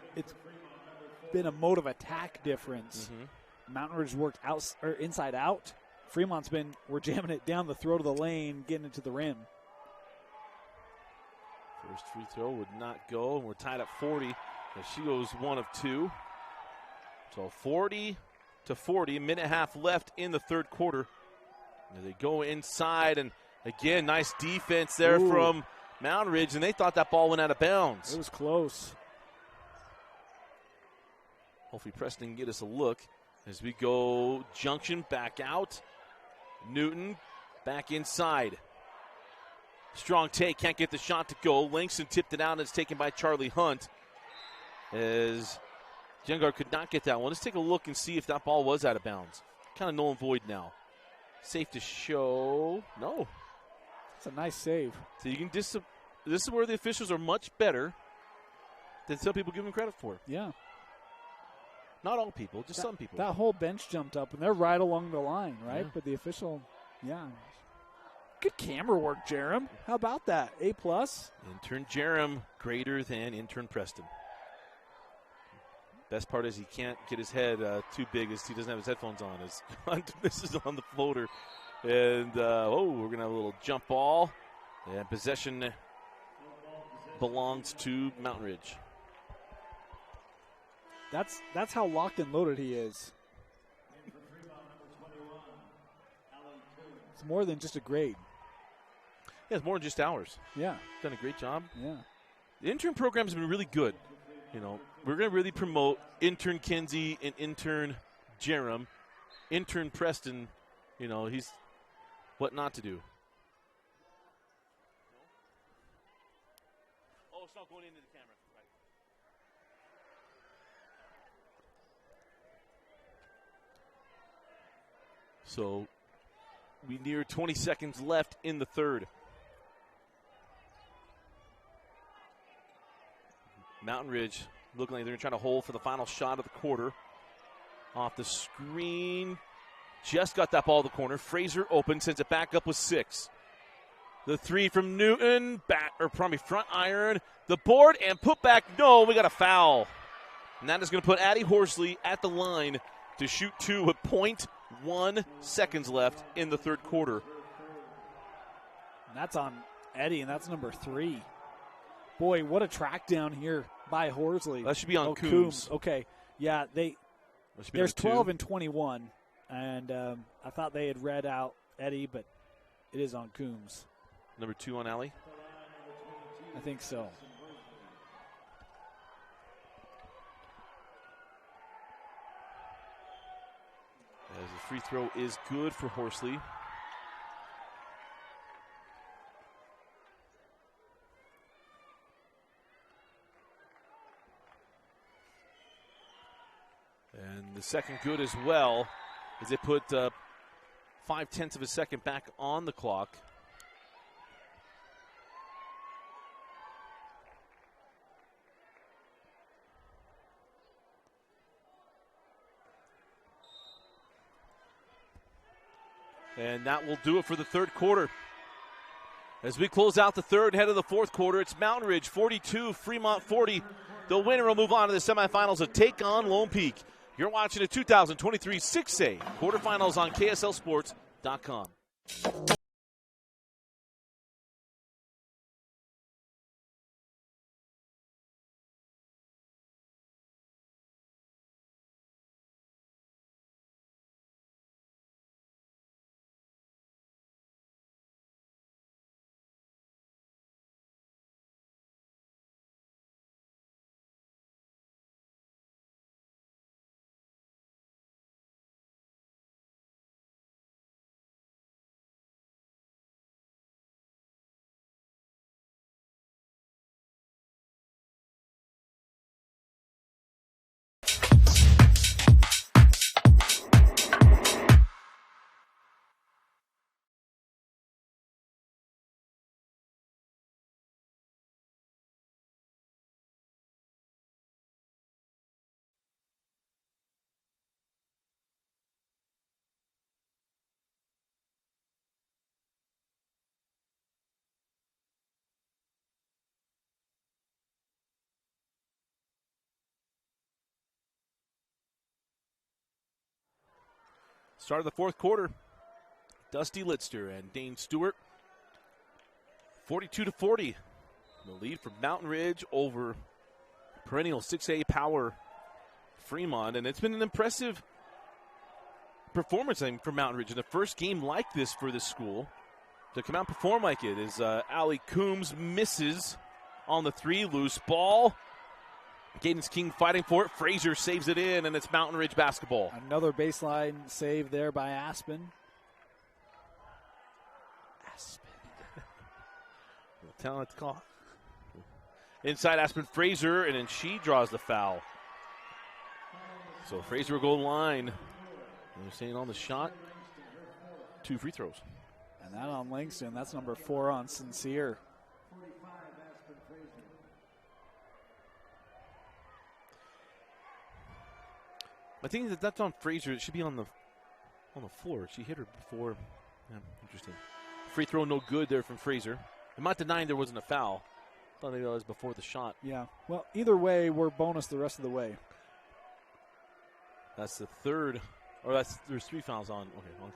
been a mode of attack difference. Mm-hmm. Mountain Ridge worked out or inside out. Fremont's we're jamming it down the throat of the lane, getting it to the rim. First free throw would not go, and we're tied at 40. As she goes 1 of 2. So 40-40, minute and a half left in the third quarter. And they go inside, and again, nice defense there from Mountain Ridge, and they thought that ball went out of bounds. It was close. Hopefully Preston can get us a look as we go junction back out. Newton back inside. Strong take, can't get the shot to go. Langston tipped it out, and it's taken by Charlie Hunt. As Jungard could not get that one. Let's take a look and see if that ball was out of bounds. Kind of null and void now. Safe to show. No. It's a nice save. So you can this is where the officials are much better than some people give them credit for. Yeah. Not all people, just some people. That whole bench jumped up, and they're right along the line, right? Yeah. But the official, Good camera work, Jerem. How about that? A+. Intern Jerem greater than intern Preston. Best part is he can't get his head too big as he doesn't have his headphones on. As Hunt misses on the floater. And, we're going to have a little jump ball. And possession belongs to Mountain Ridge. That's how locked and loaded he is. It's more than just a grade. Yeah, it's more than just hours. Yeah. Done a great job. Yeah. The intern program has been really good. You know, we're going to really promote intern Kinsey and intern Jerem. Intern Preston, he's what not to do. Oh, it's not going into the camera. Right. So we near 20 seconds left in the third. Mountain Ridge looking like they're trying to hold for the final shot of the quarter. Off the screen. just got that ball to the corner. Fraser open, sends it back up with 6. The 3 from Newton, front iron. The board and put back. No, we got a foul. And that is going to put Addie Horsley at the line to shoot 2 with 0.1 seconds left in the third quarter. And that's on Eddie, and that's number 3. Boy, what a track down here by Horsley. That should be on Coombs. Okay, yeah, there's 12 and 21, and I thought they had read out Eddie, but it is on Coombs. Number 2 on Allie? I think so. As the free throw is good for Horsley. And the second good as well, as they put 0.5 of a second back on the clock. And that will do it for the third quarter. As we close out the third, head of the fourth quarter, it's Mountain Ridge 42, Fremont 40. The winner will move on to the semifinals to take on Lone Peak. You're watching the 2023 6A quarterfinals on KSLSports.com. Start of the fourth quarter. Dusty Litster and Dane Stewart. 42-40. The lead for Mountain Ridge over perennial 6A power Fremont. And it's been an impressive performance for Mountain Ridge in the first game like this for this school. To come out and perform like it is Allie Coombs misses on the 3. Loose ball. Gaden's King fighting for it. Fraser saves it in, and it's Mountain Ridge basketball. Another baseline save there by Aspen. Talent call. Inside Aspen Fraser, and then she draws the foul. So Fraser will go line. They're staying on the shot. 2 free throws. And that on Langston. That's number 4 on Sincere. I think that's on Fraser. It should be on the floor. She hit her before. Yeah, interesting. Free throw no good there from Fraser. I'm not denying there wasn't a foul. I thought maybe that was before the shot. Yeah. Well, either way, we're bonus the rest of the way. That's the third. Or there's 3 fouls on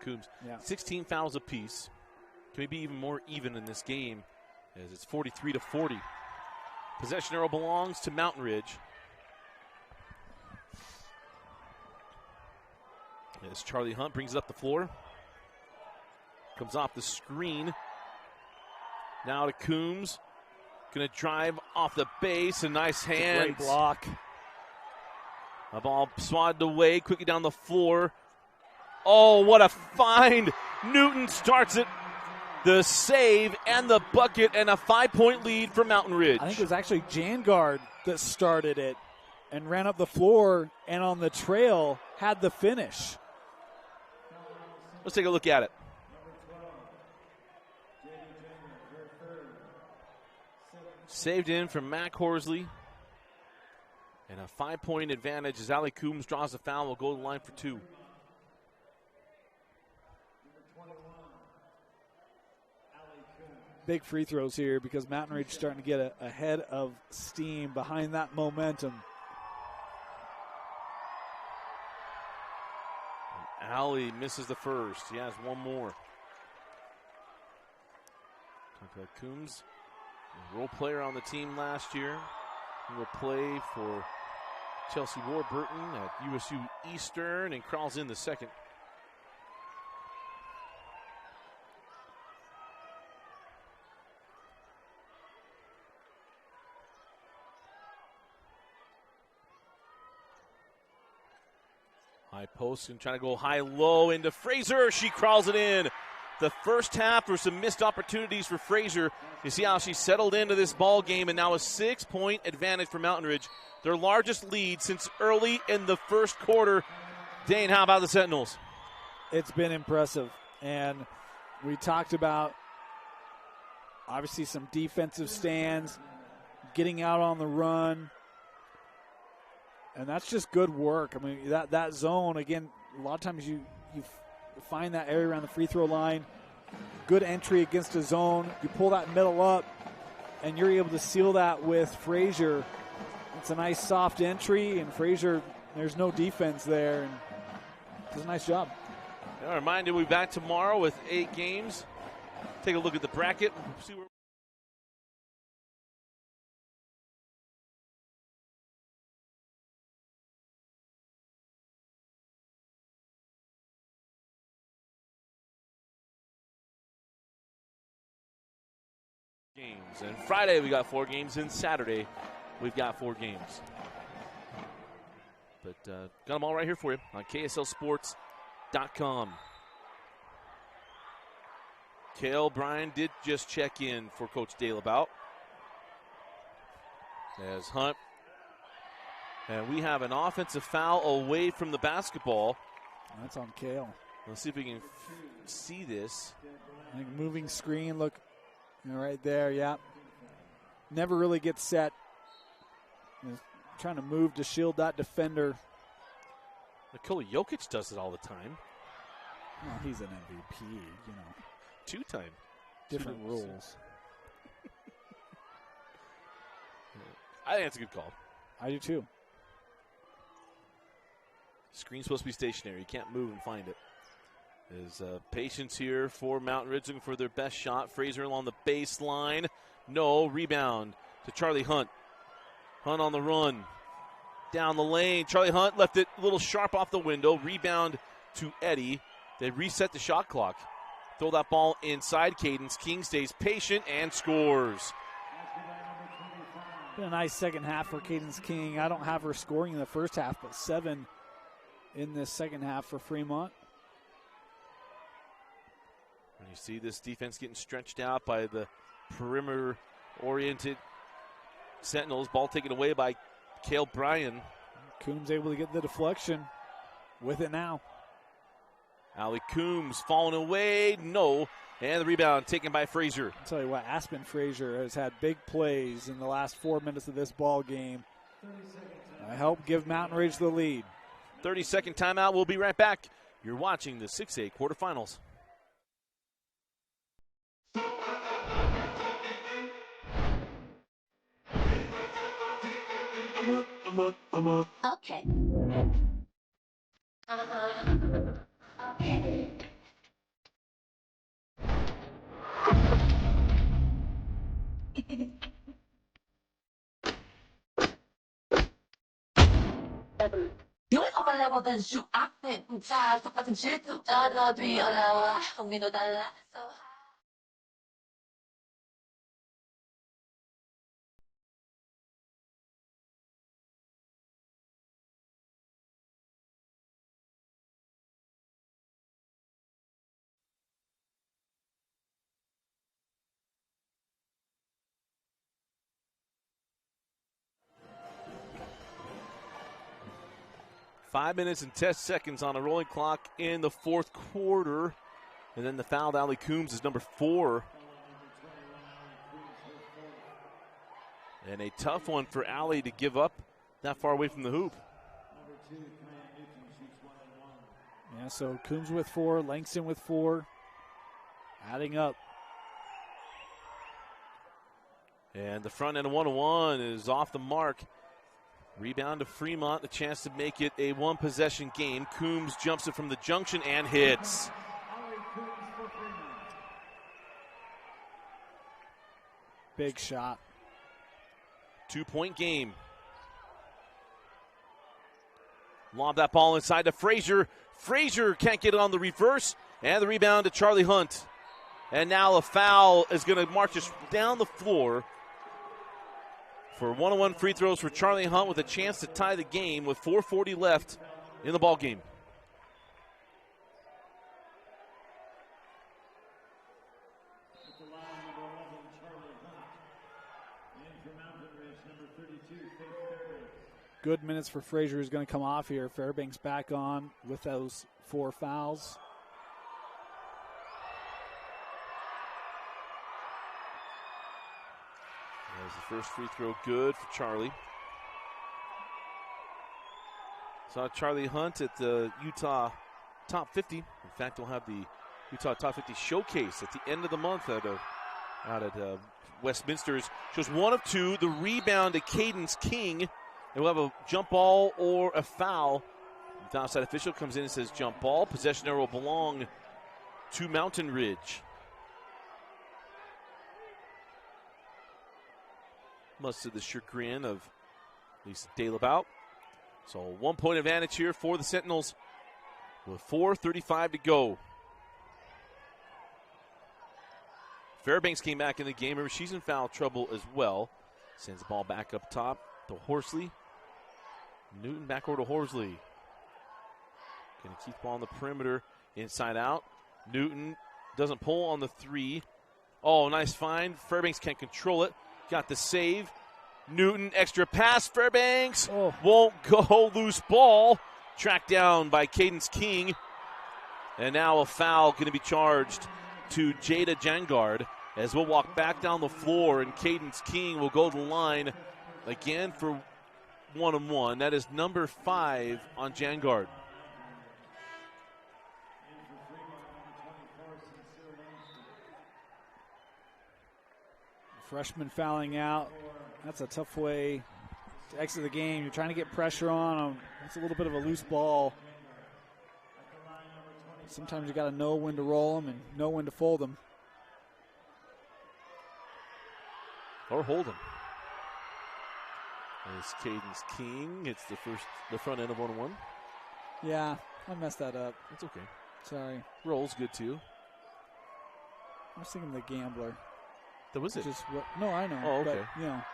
Coombs. Yeah. 16 fouls apiece. Can we be even more even in this game? As it's 43-40. Possession arrow belongs to Mountain Ridge. As Charlie Hunt brings it up the floor. Comes off the screen. Now to Coombs. Going to drive off the base. A nice hand. Great block. A ball swatted away. Quickly down the floor. Oh, what a find. Newton starts it. The save and the bucket and a 5-point lead for Mountain Ridge. I think it was actually Jangard that started it and ran up the floor and on the trail had the finish. Let's take a look at it. Saved in from Mac Horsley. And a 5-point advantage as Allie Coombs draws the foul. Will go to the line for 2. Big free throws here because Mountain Ridge is starting to get a head of steam behind that momentum. Alley misses the first. He has one more. Coombs, a role player on the team last year. He will play for Chelsea Warburton at USU Eastern and crawls in the second. High post and trying to go high-low into Fraser. She crawls it in. The first half were some missed opportunities for Fraser. You see how she settled into this ball game, and now a 6-point advantage for Mountain Ridge. Their largest lead since early in the first quarter. Dane, how about the Sentinels? It's been impressive, and we talked about obviously some defensive stands, getting out on the run, and that's just good work. I mean, that zone, again, a lot of times you find that area around the free throw line, good entry against a zone, you pull that middle up, and you're able to seal that with Frazier. It's a nice soft entry, and Frazier, there's no defense there, and does a nice job. A reminder, we'll be back tomorrow with 8 games. Take a look at the bracket. See where games. And Friday we got 4 games, and Saturday we've got 4 games. But got them all right here for you on KSLSports.com. Cale Bryan did just check in for Coach Daleabout. As Hunt. And we have an offensive foul away from the basketball. That's on Cale. Let's see if we can see this. I think moving screen, look. Right there, yeah. Never really gets set. Trying to move to shield that defender. Nikola Jokic does it all the time. Well, he's an MVP, you know. 2-time. Different rules. I think that's a good call. I do too. Screen's supposed to be stationary. You can't move and find it. There's patience here for Mountain Ridge, looking for their best shot. Fraser along the baseline. No. Rebound to Charlie Hunt. Hunt on the run. Down the lane. Charlie Hunt left it a little sharp off the window. Rebound to Eddie. They reset the shot clock. Throw that ball inside. Cadence King stays patient and scores. Been a nice second half for Cadence King. I don't have her scoring in the first half, but 7 in the second half for Fremont. And you see this defense getting stretched out by the perimeter-oriented Sentinels. Ball taken away by Cale Bryan. Coombs able to get the deflection with it now. Allie Coombs falling away. No. And the rebound taken by Frazier. I'll tell you what, Aspen Frazier has had big plays in the last 4 minutes of this ball game. I help give Mountain Ridge the lead. 30-second timeout. We'll be right back. You're watching the 6A quarterfinals. Okay. Okay. Yung level than shoot active sa 똑같은 질투 따라 뒤어나와 흥미도 달라. So 5 minutes and 10 seconds on a rolling clock in the fourth quarter. And then the foul to Allie Coombs is number 4. And a tough one for Allie to give up that far away from the hoop. Yeah, so Coombs with 4, Langston with 4. Adding up. And the front end of 101 is off the mark. Rebound to Fremont, the chance to make it a one-possession game. Coombs jumps it from the junction and hits. Big shot. 2-point game. Lob that ball inside to Frazier. Frazier can't get it on the reverse. And the rebound to Charlie Hunt. And now a foul is going to march us down the floor for 101 free throws for Charlie Hunt with a chance to tie the game with 4:40 left in the ball game. Good minutes for Frazier, who's going to come off here. Fairbanks back on with those 4 fouls. There's the first free throw good for Charlie. Saw Charlie Hunt at the Utah Top 50. In fact, we'll have the Utah Top 50 showcase at the end of the month out at Westminster's. Just 1 of 2. The rebound to Cadence King. And we'll have a jump ball or a foul. The outside official comes in and says jump ball. Possession arrow will belong to Mountain Ridge. Much to the chagrin of Lisa Dalabout. So 1 point advantage here for the Sentinels with 4:35 to go. Fairbanks came back in the game. Remember, she's in foul trouble as well. Sends the ball back up top to Horsley. Newton back over to Horsley. Going to keep the ball on the perimeter. Inside out. Newton doesn't pull on the 3. Oh, nice find. Fairbanks can't control it. Got the save. Newton, extra pass. Fairbanks won't go. Loose ball. Tracked down by Cadence King. And now a foul going to be charged to Jada Jangard as we'll walk back down the floor, and Cadence King will go to the line again for 1-on-1. That is number 5 on Jangard. Freshman fouling out. That's a tough way to exit the game. You're trying to get pressure on them. It's a little bit of a loose ball. Sometimes you got to know when to roll them and know when to fold them. Or hold them. As Cadence King hits the front end of 1-on-1. Yeah, I messed that up. It's okay. Sorry. Rolls good too. I was thinking the gambler. That was it. No, I know. Oh, okay. But,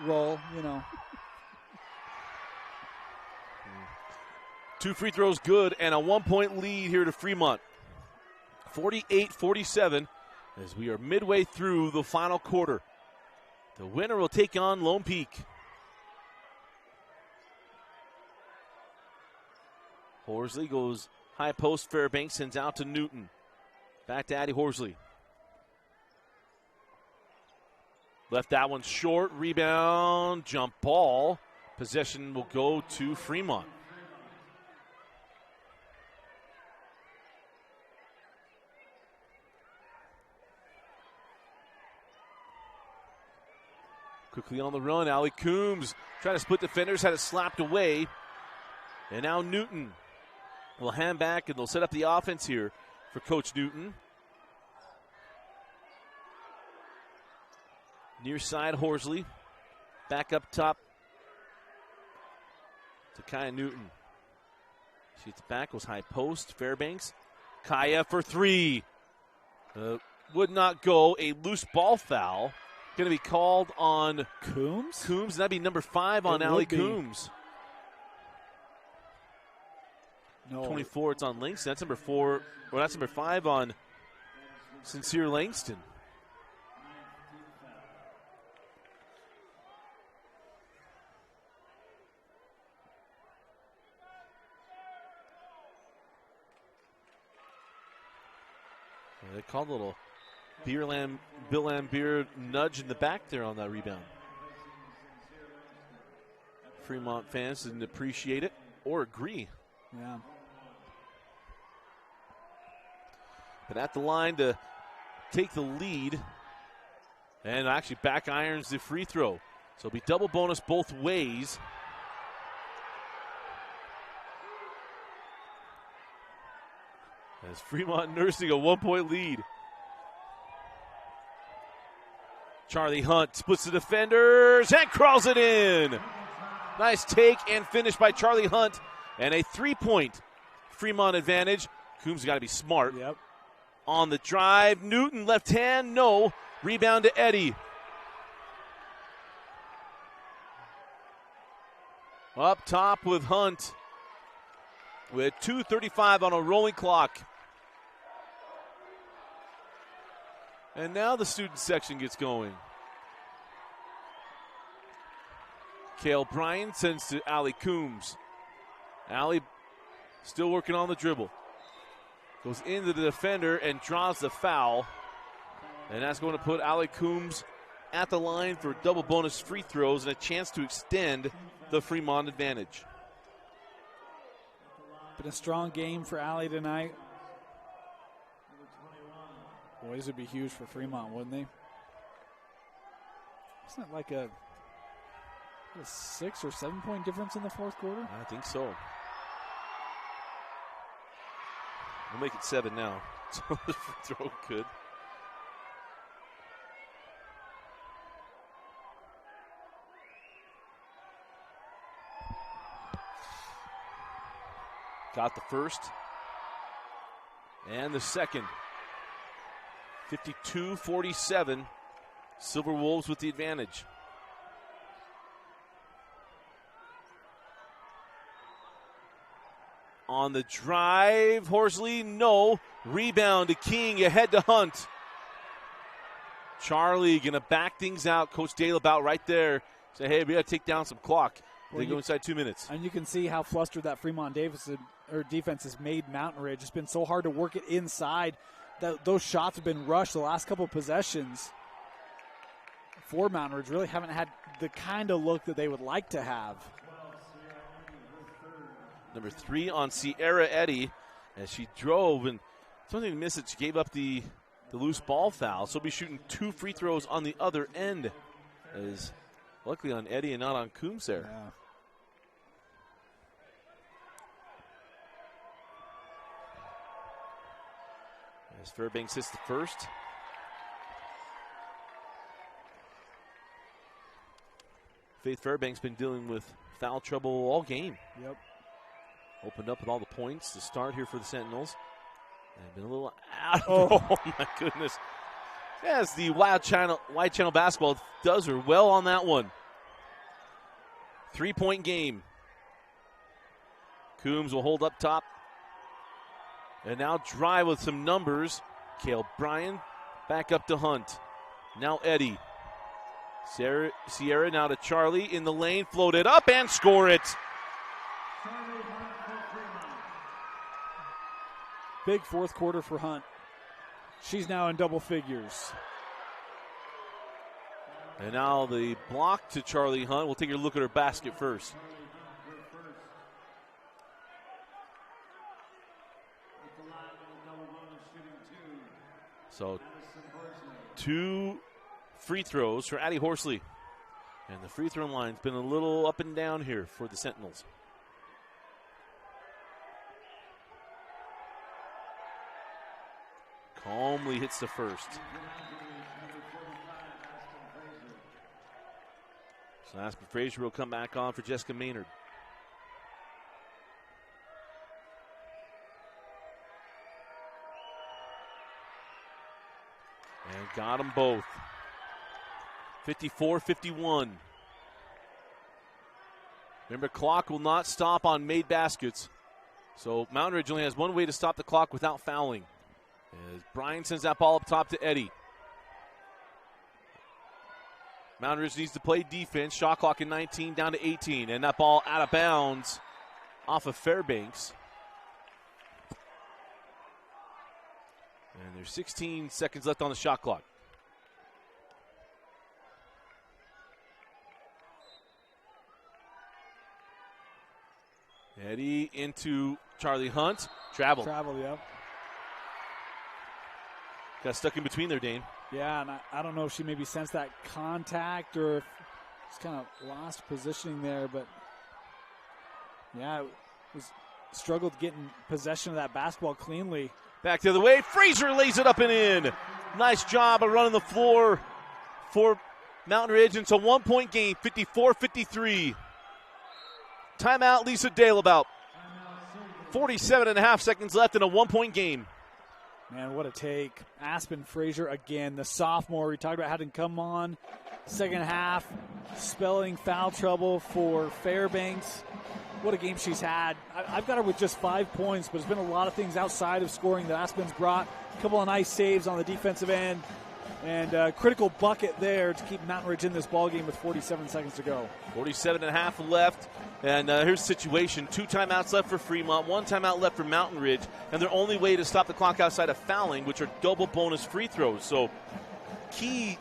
roll, 2 free throws good and a 1-point lead here to Fremont. 48-47 as we are midway through the final quarter. The winner will take on Lone Peak. Horsley goes high post. Fairbanks sends out to Newton. Back to Addie Horsley. Left that one short. Rebound. Jump ball. Possession will go to Fremont. Quickly on the run, Allie Coombs trying to split defenders, had it slapped away. And now Newton will hand back, and they'll set up the offense here for Coach Newton. Near side, Horsley. Back up top to Kaya Newton. Shoots back, goes high post. Fairbanks. Kaya for 3. Would not go. A loose ball foul. Going to be called on Coombs? That'd be number 5 on Allie Coombs. No. 24, it's on Langston. That's number 4. Well, that's number 5 on Sincere Langston. They called a little Bill Lambier nudge in the back there on that rebound. Fremont fans didn't appreciate it or agree. Yeah. But at the line to take the lead and actually back irons the free throw. So it'll be double bonus both ways. As Fremont nursing a 1-point lead. Charlie Hunt splits the defenders and crawls it in. Nice take and finish by Charlie Hunt. And a 3-point Fremont advantage. Coombs got to be smart. Yep. On the drive, Newton left hand, no. Rebound to Eddie. Up top with Hunt. With 2:35 on a rolling clock. And now the student section gets going. Cale Bryan sends to Allie Coombs. Allie still working on the dribble. Goes into the defender and draws the foul. And that's going to put Allie Coombs at the line for double bonus free throws and a chance to extend the Fremont advantage. Been a strong game for Allie tonight. Boys would be huge for Fremont, wouldn't they? Isn't it like a 6 or 7 point difference in the fourth quarter? I think so. We'll make it 7 now. So the free throw could. Got the first and the second. 52-47. Silverwolves with the advantage. On the drive, Horsley, no. Rebound to King, ahead to Hunt. Charlie going to back things out. Coach Dale about right there. Say, hey, we got to take down some clock. They go inside 2 minutes. And you can see how flustered that Fremont defense has made Mountain Ridge. It's been so hard to work it inside. Those shots have been rushed the last couple of possessions for Mountain Ridge. Really haven't had the kind of look that they would like to have. Number 3 on Sierra Eddy as she drove, and something to miss it. She gave up the loose ball foul. So be shooting 2 free throws on the other end. As luckily on Eddy and not on Coombs there. Yeah. As Fairbanks hits the first. Faith Fairbanks been dealing with foul trouble all game. Yep. Opened up with all the points to start here for the Sentinels. And been a little out. Oh my goodness. Yes, the Wide Channel basketball does her well on that one. 3-point game. Coombs will hold up top. And now drive with some numbers. Cale Bryan back up to Hunt. Now Eddy. Sierra now to Charlie in the lane. Float it up and score it. Big fourth quarter for Hunt. She's now in double figures. And now the block to Charlie Hunt. We'll take a look at her basket first. So 2 free throws for Addie Horsley. And the free throw line's been a little up and down here for the Sentinels. Calmly hits the first. So Aspen Frazier will come back on for Jessica Maynard. And got them both. 54-51. Remember, clock will not stop on made baskets. So Mountain Ridge only has one way to stop the clock without fouling. As Bryan sends that ball up top to Eddy. Mountain Ridge needs to play defense. Shot clock in 19, down to 18. And that ball out of bounds off of Fairbanks. And there's 16 seconds left on the shot clock. Eddy into Charlie Hunt. Travel, yeah. Got stuck in between there, Dane. Yeah, and I don't know if she maybe sensed that contact or if she's kind of lost positioning there, but yeah, struggled getting possession of that basketball cleanly. Back the other way. Frazier lays it up and in. Nice job of running the floor for Mountain Ridge. It's a 1-point game, 54-53. Timeout, Lisa Dale. About 47.5 seconds left in a 1-point game. Man, what a take. Aspen Frazier again, the sophomore. We talked about having come on second half, spelling foul trouble for Fairbanks. What a game she's had. I've got her with just 5 points, but there's been a lot of things outside of scoring that Aspen's brought. A couple of nice saves on the defensive end, and a critical bucket there to keep Mountain Ridge in this ballgame with 47 seconds to go. 47.5 left, and here's the situation. 2 timeouts left for Fremont, 1 timeout left for Mountain Ridge, and their only way to stop the clock outside of fouling, which are double bonus free throws. So key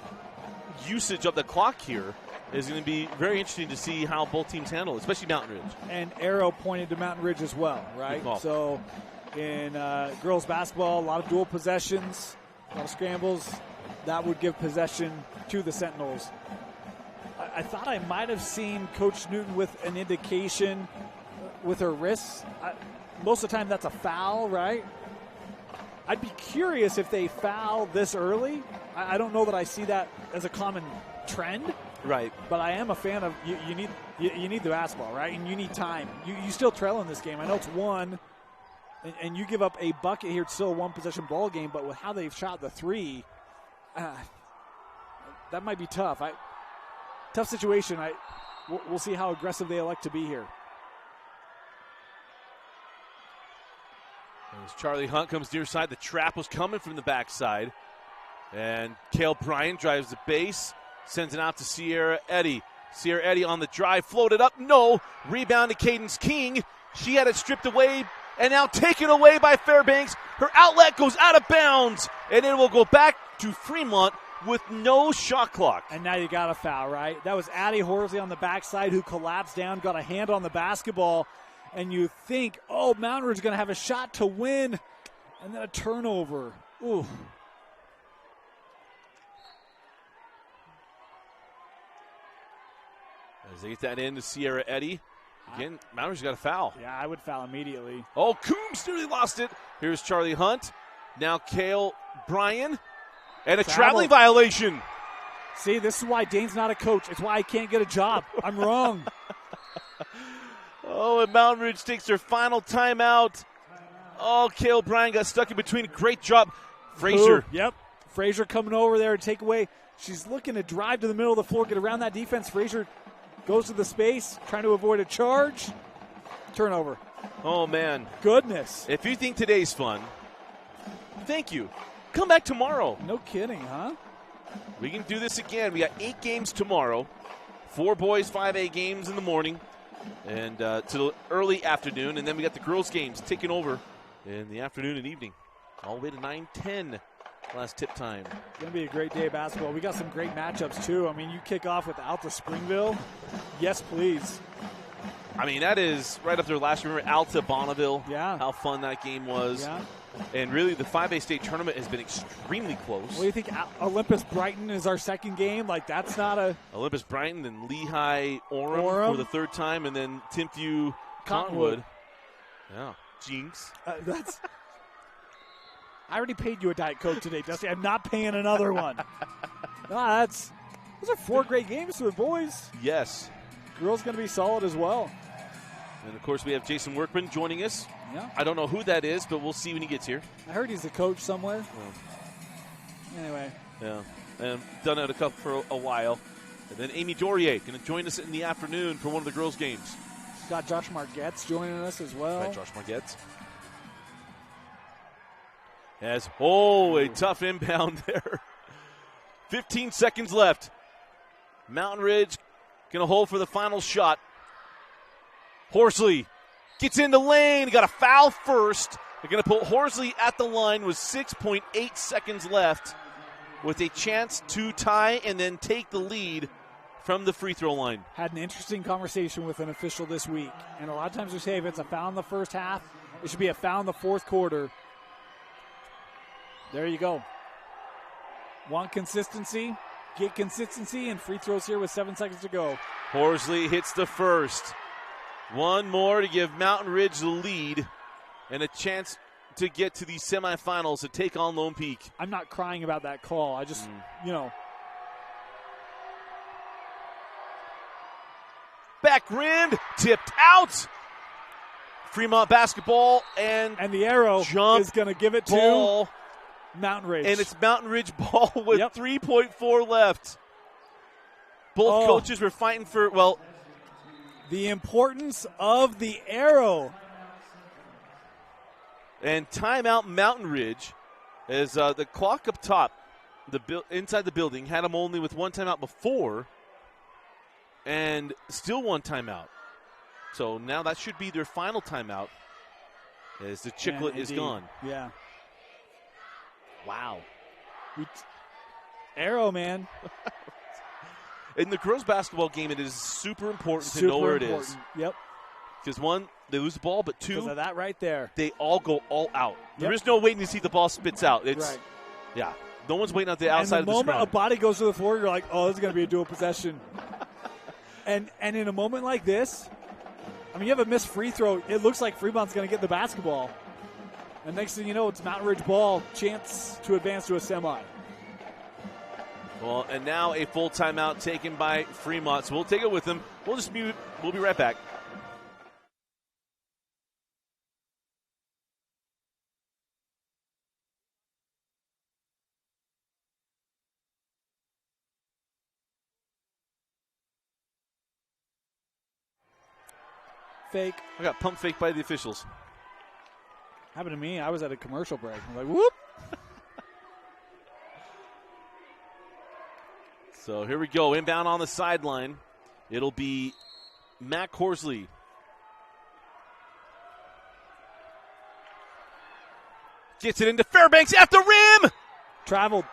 usage of the clock here is going to be very interesting to see how both teams handle it, especially Mountain Ridge. And arrow pointed to Mountain Ridge as well, right? So in girls basketball, a lot of dual possessions, a lot of scrambles. That would give possession to the Sentinels. I thought I might have seen Coach Newton with an indication with her wrists. Most of the time that's a foul, right? I'd be curious if they foul this early. I don't know that I see that as a common trend. Right. But I am a fan of you need the basketball, right? And you need time. You still trail in this game. I know it's 1, and you give up a bucket here. It's still a 1-possession ball game, but with how they've shot the 3, that might be tough. Tough situation. We'll see how aggressive they elect to be here. As Charlie Hunt comes near side, the trap was coming from the backside. And Cale Bryant drives the base, sends it out to Sierra Eddy. Sierra Eddy on the drive, floated up, no. Rebound to Cadence King. She had it stripped away and now taken away by Fairbanks. Her outlet goes out of bounds, and it will go back to Fremont with no shot clock. And now you got a foul, right? That was Addie Horsley on the backside who collapsed down, got a hand on the basketball, and you think, oh, Mountain Ridge is going to have a shot to win, and then a turnover. Ooh. As they get that in to Sierra Eddy. Again, Mountain Ridge got a foul. Yeah, I would foul immediately. Oh, Coombs nearly lost it. Here's Charlie Hunt. Now Cale Bryan. And a traveling violation. See, this is why Dane's not a coach. It's why I can't get a job. I'm wrong. Oh, and Mountain Ridge takes their final timeout. Oh, Cale Bryan got stuck in between. Great job. Frazier. Ooh, yep. Frazier coming over there to take away. She's looking to drive to the middle of the floor, get around that defense. Frazier goes to the space, trying to avoid a charge. Turnover. Oh, man. Goodness. If you think today's fun, thank you. Come back tomorrow. No kidding, huh? We can do this again. We got 8 games tomorrow. 4 boys, 5A games in the morning and till early afternoon. And then we got the girls' games taking over in the afternoon and evening. All the way to 9:10 last tip time. It's going to be a great day of basketball. We got some great matchups, too. I mean, you kick off with Alta Springville. Yes, please. I mean, that is right up there last year. Remember Alta Bonneville? Yeah. How fun that game was. Yeah. And really, the 5A state tournament has been extremely close. What do you think? Olympus Brighton is our second game? Like, that's not a... Olympus Brighton, then Lehigh Orem for the 3rd time, and then Timpview Cottonwood. Yeah. Jinx. That's... I already paid you a Diet Coke today, Dusty. I'm not paying another one. Those are 4 great games for the boys. Yes. Girls going to be solid as well. And, of course, we have Jason Workman joining us. Yeah. I don't know who that is, but we'll see when he gets here. I heard he's a coach somewhere. Anyway. Yeah. And done it for a while. And then Amy Dorier going to join us in the afternoon for one of the girls' games. Got Josh Margetts joining us as well. Right, Josh Margetts. A tough inbound there. 15 seconds left. Mountain Ridge going to hold for the final shot. Horsley gets in the lane. Got a foul first. They're going to put Horsley at the line with 6.8 seconds left with a chance to tie and then take the lead from the free throw line. Had an interesting conversation with an official this week. And a lot of times we say if it's a foul in the first half, it should be a foul in the fourth quarter. There you go. Want consistency? Get consistency and free throws here with 7 seconds to go. Horsley hits the first. One more to give Mountain Ridge the lead and a chance to get to the semifinals to take on Lone Peak. I'm not crying about that call. I just, Back rim, tipped out. Fremont basketball and the arrow jump is going to give it ball. to Mountain Ridge. And it's Mountain Ridge ball with 3.4 left. Both coaches were fighting for, the importance of the arrow. And timeout Mountain Ridge as the clock up top, inside the building, had them only with one timeout before and still one timeout. So now that should be their final timeout as the chiclet is gone. Yeah. Wow. Arrow, man. In the girls' basketball game, it is super important to know where it is. Yep. Because one, they lose the ball, but two, because of that right there, they all go all out. There is no waiting to see the ball spits out. It's yeah. No one's waiting at the outside of the scrum. And the moment a body goes to the floor, you're like, oh, this is going to be a dual possession. and in a moment like this, I mean, you have a missed free throw. It looks like Fremont's going to get the basketball. And next thing you know, it's Mountain Ridge ball, chance to advance to a semi. Well, and now a full timeout taken by Fremont. So we'll take it with them. We'll be right back. Fake. I got pump fake by the officials. Happened to me. I was at a commercial break. I'm like, whoop. So here we go. Inbound on the sideline. It'll be Matt Horsley. Gets it into Fairbanks at the rim. Traveled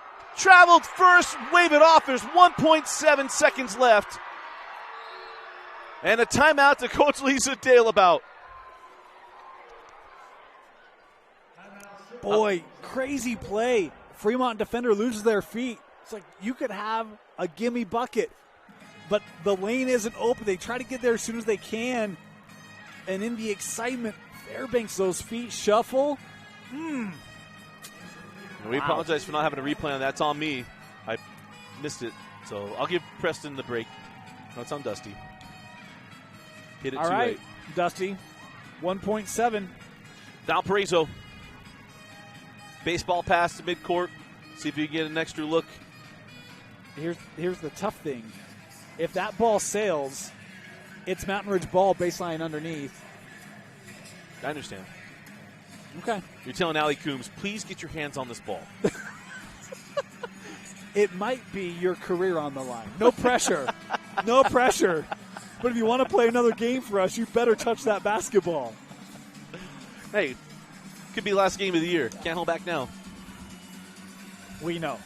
first. Wave it off. There's 1.7 seconds left. And a timeout to Coach Lisa Dale about. Boy, crazy play. Fremont defender loses their feet. It's like you could have a gimme bucket, but the lane isn't open. They try to get there as soon as they can. And in the excitement, Fairbanks, those feet shuffle. We apologize for not having a replay on that. That's on me. I missed it. So I'll give Preston the break. No, it's on Dusty. Hit it all too right, late. Dusty. 1.7. Valparaiso. Baseball pass to midcourt. See if you can get an extra look. Here's the tough thing. If that ball sails, it's Mountain Ridge ball baseline underneath. I understand. Okay. You're telling Allie Coombs, please get your hands on this ball. It might be your career on the line. No pressure. No pressure. But if you want to play another game for us, you better touch that basketball. Hey, could be the last game of the year. Can't hold back now. We know.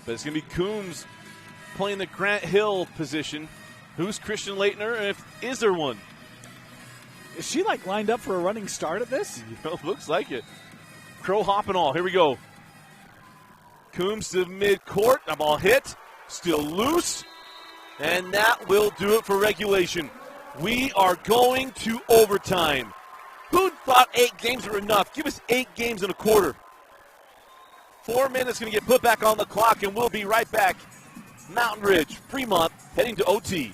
But it's going to be Coombs playing the Grant Hill position. Who's Christian Leitner, and is there one? Is she, lined up for a running start at this? Looks like it. Crow hop and all. Here we go. Coombs to midcourt. The ball hit. Still loose. And that will do it for regulation. We are going to overtime. Who thought 8 games were enough? Give us 8 games in a quarter. 4 minutes going to get put back on the clock, and we'll be right back. Mountain Ridge, Fremont, heading to OT.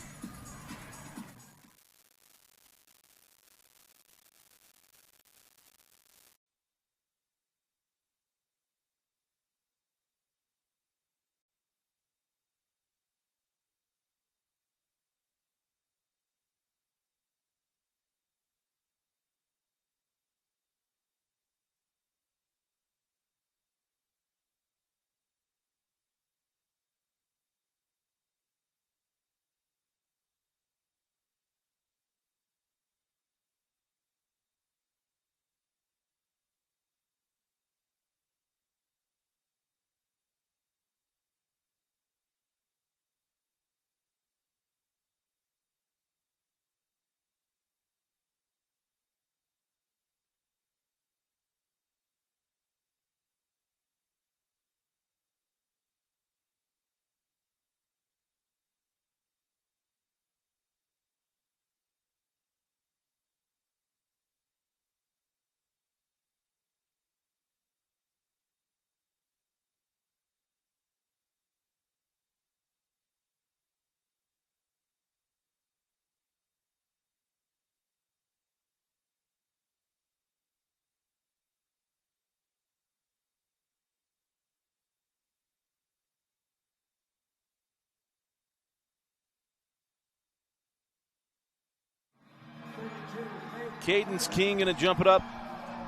Caden's King going to jump it up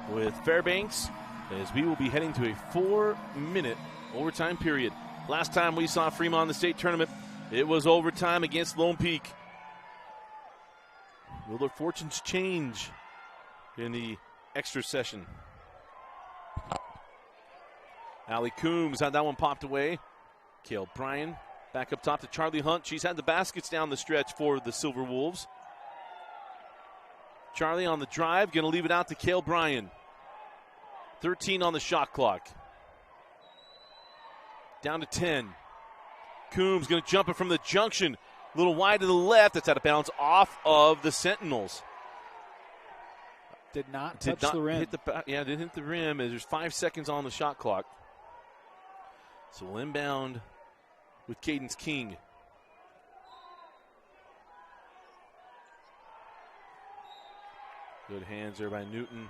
with Fairbanks as we will be heading to a 4-minute overtime period. Last time we saw Fremont in the state tournament, it was overtime against Lone Peak. Will their fortunes change in the extra session? Allie Coombs had that one popped away. Cale Bryan back up top to Charlie Hunt. She's had the baskets down the stretch for the Silverwolves. Charlie on the drive, going to leave it out to Cale Bryan. 13 on the shot clock. Down to 10. Coombs going to jump it from the junction. A little wide to the left. That's out of bounds off of the Sentinels. Did not touch the rim. Didn't hit the rim as there's 5 seconds on the shot clock. So we'll inbound with Caden's King. Good hands there by Newton.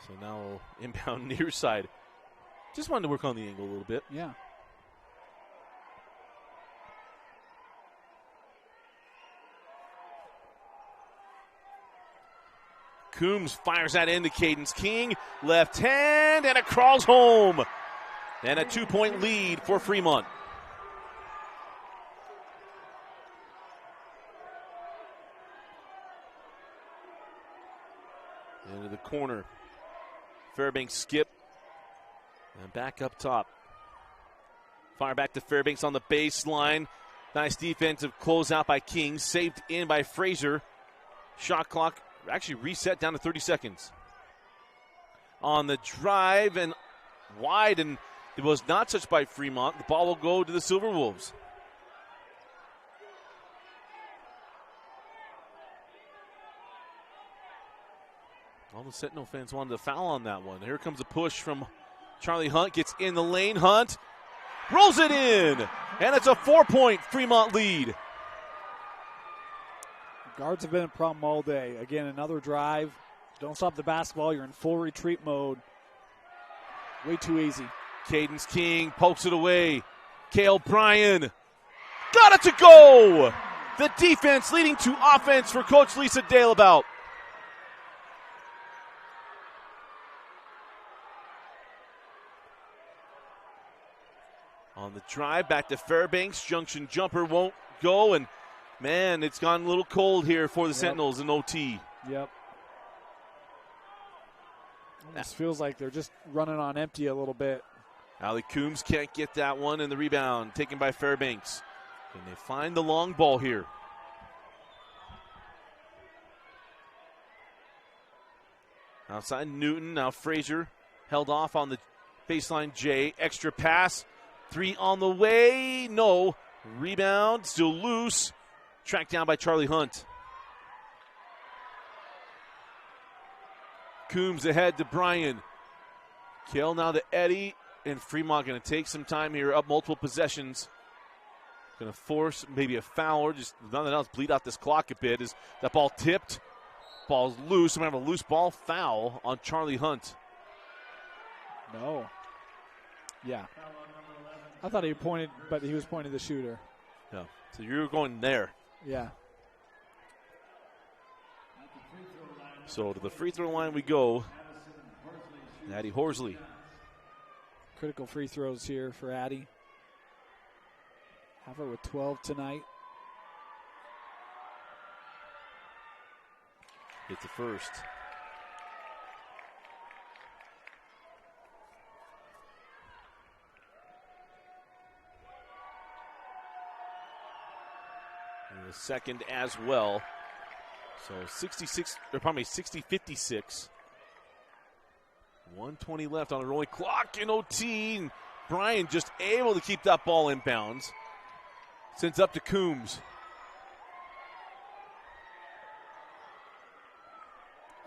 So now we'll inbound near side. Just wanted to work on the angle a little bit. Yeah. Coombs fires that into Caden's King. Left hand, and it crawls home. And a 2-point lead for Fremont. Into the corner. Fairbanks skip. And back up top. Fire back to Fairbanks on the baseline. Nice defensive closeout by King. Saved in by Fraser. Shot clock actually reset down to 30 seconds. On the drive and wide, and it was not touched by Fremont. The ball will go to the Silverwolves. All the Sentinel fans wanted to foul on that one. Here comes a push from Charlie Hunt. Gets in the lane. Hunt rolls it in. And it's a 4-point Fremont lead. Guards have been a problem all day. Again, another drive. Don't stop the basketball. You're in full retreat mode. Way too easy. Caden's King pokes it away. Cale Bryan got it to go. The defense leading to offense for Coach Lisa Daleabout. On the drive, back to Fairbanks. Junction jumper won't go, and man, it's gone a little cold here for the Sentinels in OT. Yep. Almost feels like they're just running on empty a little bit. Allie Coombs can't get that one, and the rebound taken by Fairbanks. Can they find the long ball here? Outside Newton, now Fraser held off on the baseline. Jay, extra pass. 3 on the way, no. Rebound, still loose. Tracked down by Charlie Hunt. Coombs ahead to Bryan. Cale now to Eddie. And Fremont going to take some time here, up multiple possessions. Going to force maybe a foul or just nothing else, bleed out this clock a bit. Is that ball tipped? Ball's loose. I'm going to have a loose ball foul on Charlie Hunt. No. Yeah. I thought he pointed, but he was pointing the shooter. No. So you're going there. Yeah. So to the free throw line we go. Addie Horsley. Critical free throws here for Addie. Have her with 12 tonight. Hit the first. And the second as well. So 60-56. 120 left on the rolling clock in OT. And Bryan just able to keep that ball in bounds. Sends up to Coombs.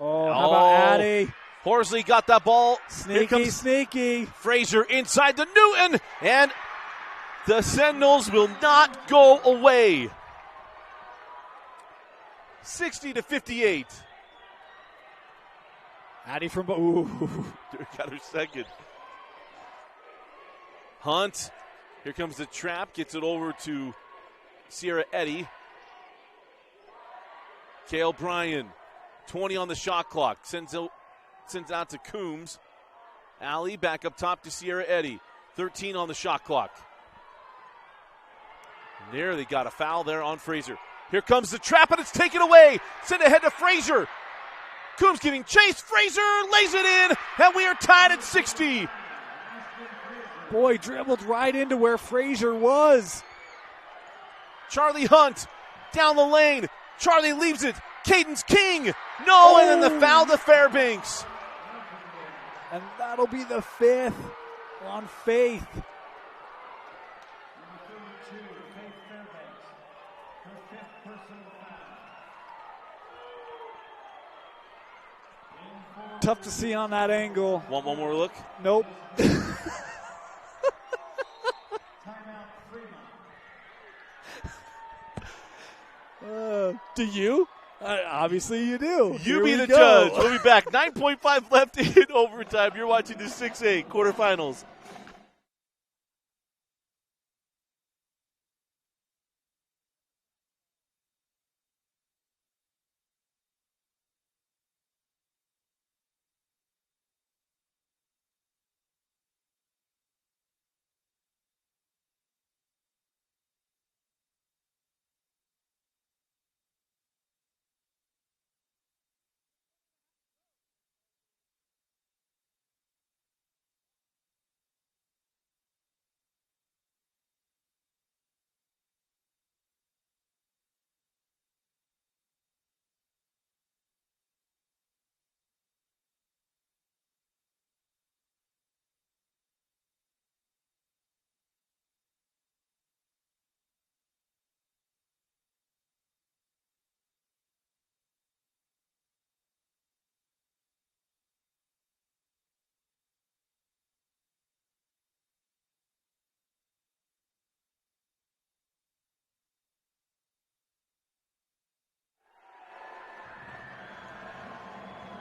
Oh, how about Addie? Horsley got that ball. Sneaky. Fraser inside to Newton. And the Sentinels will not go away. 60-58. Addie from ooh. Got her second. Hunt. Here comes the trap. Gets it over to Sierra Eddy. Cale Bryan. 20 on the shot clock. Sends out to Coombs. Alley back up top to Sierra Eddy. 13 on the shot clock. And there they got a foul there on Fraser. Here comes the trap, and it's taken away. Send ahead to Fraser. Coombs giving chase. Fraser lays it in, and we are tied at 60. Boy, dribbled right into where Fraser was. Charlie Hunt down the lane. Charlie leaves it. Caden's King. No, and then the foul to Fairbanks. And that'll be the 5th on Faith. Tough to see on that angle. Want one more look? Nope. Do you? Obviously you do. You be the judge. We'll be back. 9.5 left in overtime. You're watching the 6A quarterfinals.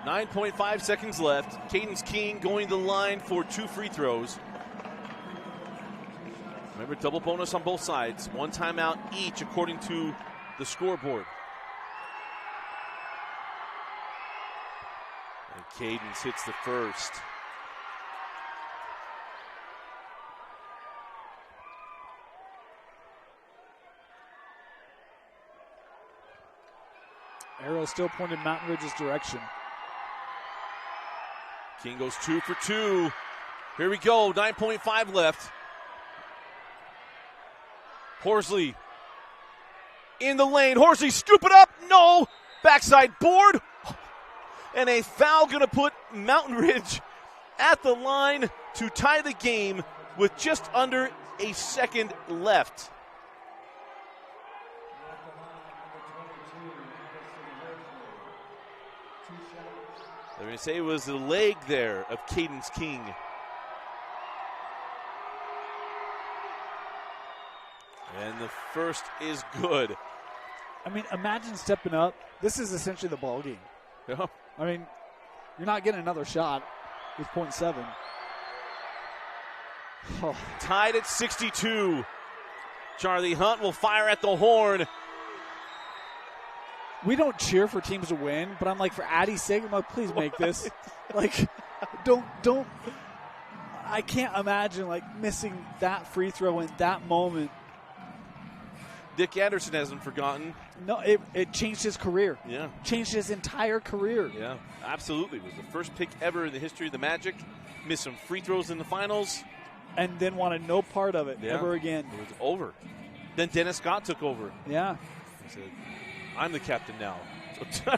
.5 seconds left. Caden's King going to the line for 2 free throws. Remember, double bonus on both sides. 1 timeout each according to the scoreboard. And Cadence hits the first. Arrow still pointed Mountain Ridge's direction. King goes 2 for 2. Here we go, 9.5 left. Horsley in the lane. Horsley scoop it up. No. Backside board. And a foul going to put Mountain Ridge at the line to tie the game with just under a second left. They're going to say it was the leg there of Caden's King. And the first is good. I mean, imagine stepping up. This is essentially the ball game. Yeah. I mean, you're not getting another shot with .7. Oh. Tied at 62. Charlie Hunt will fire at the horn. We don't cheer for teams to win, but I'm like, for Addie's sake, I'm like, please make this. Like, don't. I can't imagine, like, missing that free throw in that moment. Dick Anderson hasn't forgotten. No, it changed his career. Yeah. Changed his entire career. Yeah, absolutely. It was the first pick ever in the history of the Magic. Missed some free throws in the finals. And then wanted no part of it ever again. It was over. Then Dennis Scott took over. Yeah. He said, I'm the captain now. So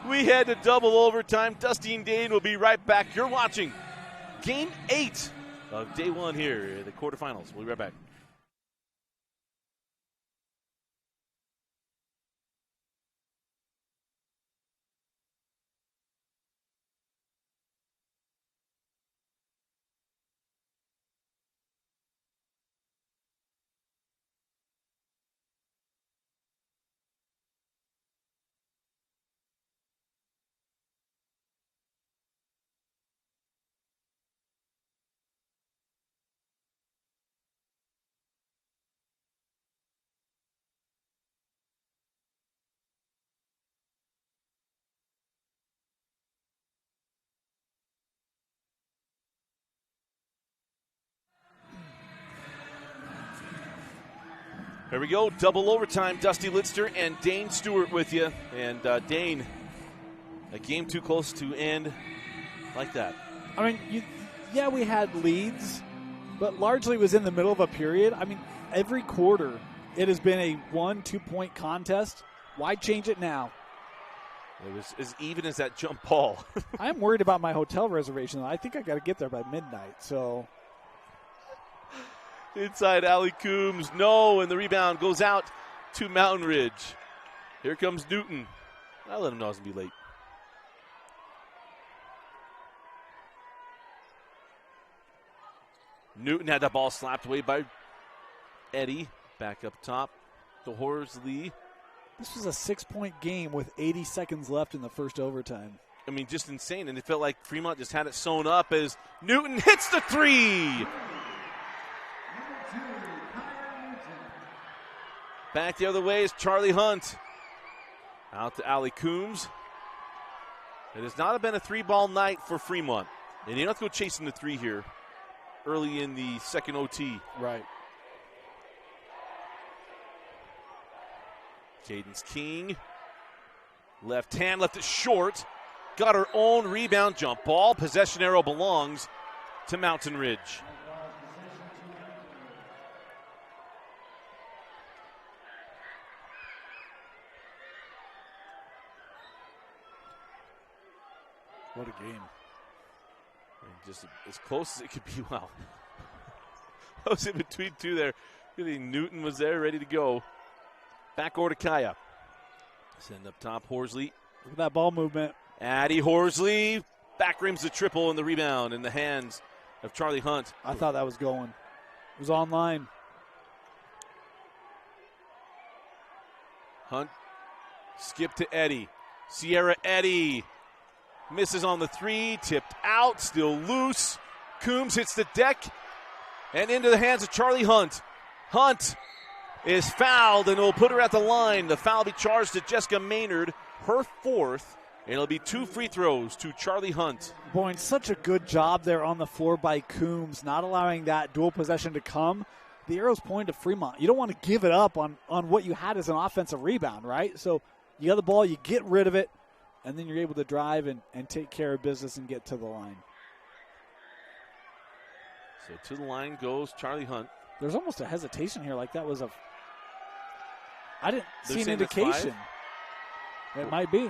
we head to double overtime. Dusty and Dane will be right back. You're watching Game 8 of Day 1 here at the quarterfinals. We'll be right back. Here we go, double overtime. Dusty Litster and Dane Stewart with you. And Dane, a game too close to end like that. I mean, we had leads, but largely was in the middle of a period. I mean, every quarter it has been a 1-2 point contest. Why change it now? It was as even as that jump ball. I'm worried about my hotel reservation. I think I got to get there by midnight. So inside Allie Coombs, no, and the rebound goes out to Mountain Ridge. Here comes Newton. I'll let him know I was going to be late. Newton had that ball slapped away by Eddie. Back up top to Horsley. This was a 6-point game with 80 seconds left in the first overtime. I mean, just insane. And it felt like Fremont just had it sewn up as Newton hits the three. Back the other way is Charlie Hunt. Out to Allie Coombs. It has not been a three-ball night for Fremont. And you don't have to go chasing the three here early in the second OT. Right. Cadence King. Left hand, left it short. Got her own rebound jump ball. Possession arrow belongs to Mountain Ridge. What a game. And just as close as it could be. Wow. I was in between two there. Really, Newton was there, ready to go. Back over to Kaya. Send up top, Horsley. Look at that ball movement. Addie Horsley. Back rims the triple and the rebound in the hands of Charlie Hunt. I thought that was going. It was online. Hunt. Skip to Eddie. Sierra Eddie. Misses on the three. Tipped out. Still loose. Coombs hits the deck. And into the hands of Charlie Hunt. Hunt is fouled and will put her at the line. The foul will be charged to Jessica Maynard, her fourth. And it'll be 2 free throws to Charlie Hunt. Boy, such a good job there on the floor by Coombs, not allowing that dual possession to come. The arrow's pointing to Fremont. You don't want to give it up on what you had as an offensive rebound, right? So you got the ball, you get rid of it, and then you're able to drive and take care of business and get to the line. So to the line goes Charlie Hunt. There's almost a hesitation here, like that was a. I didn't They're see an indication. It might be.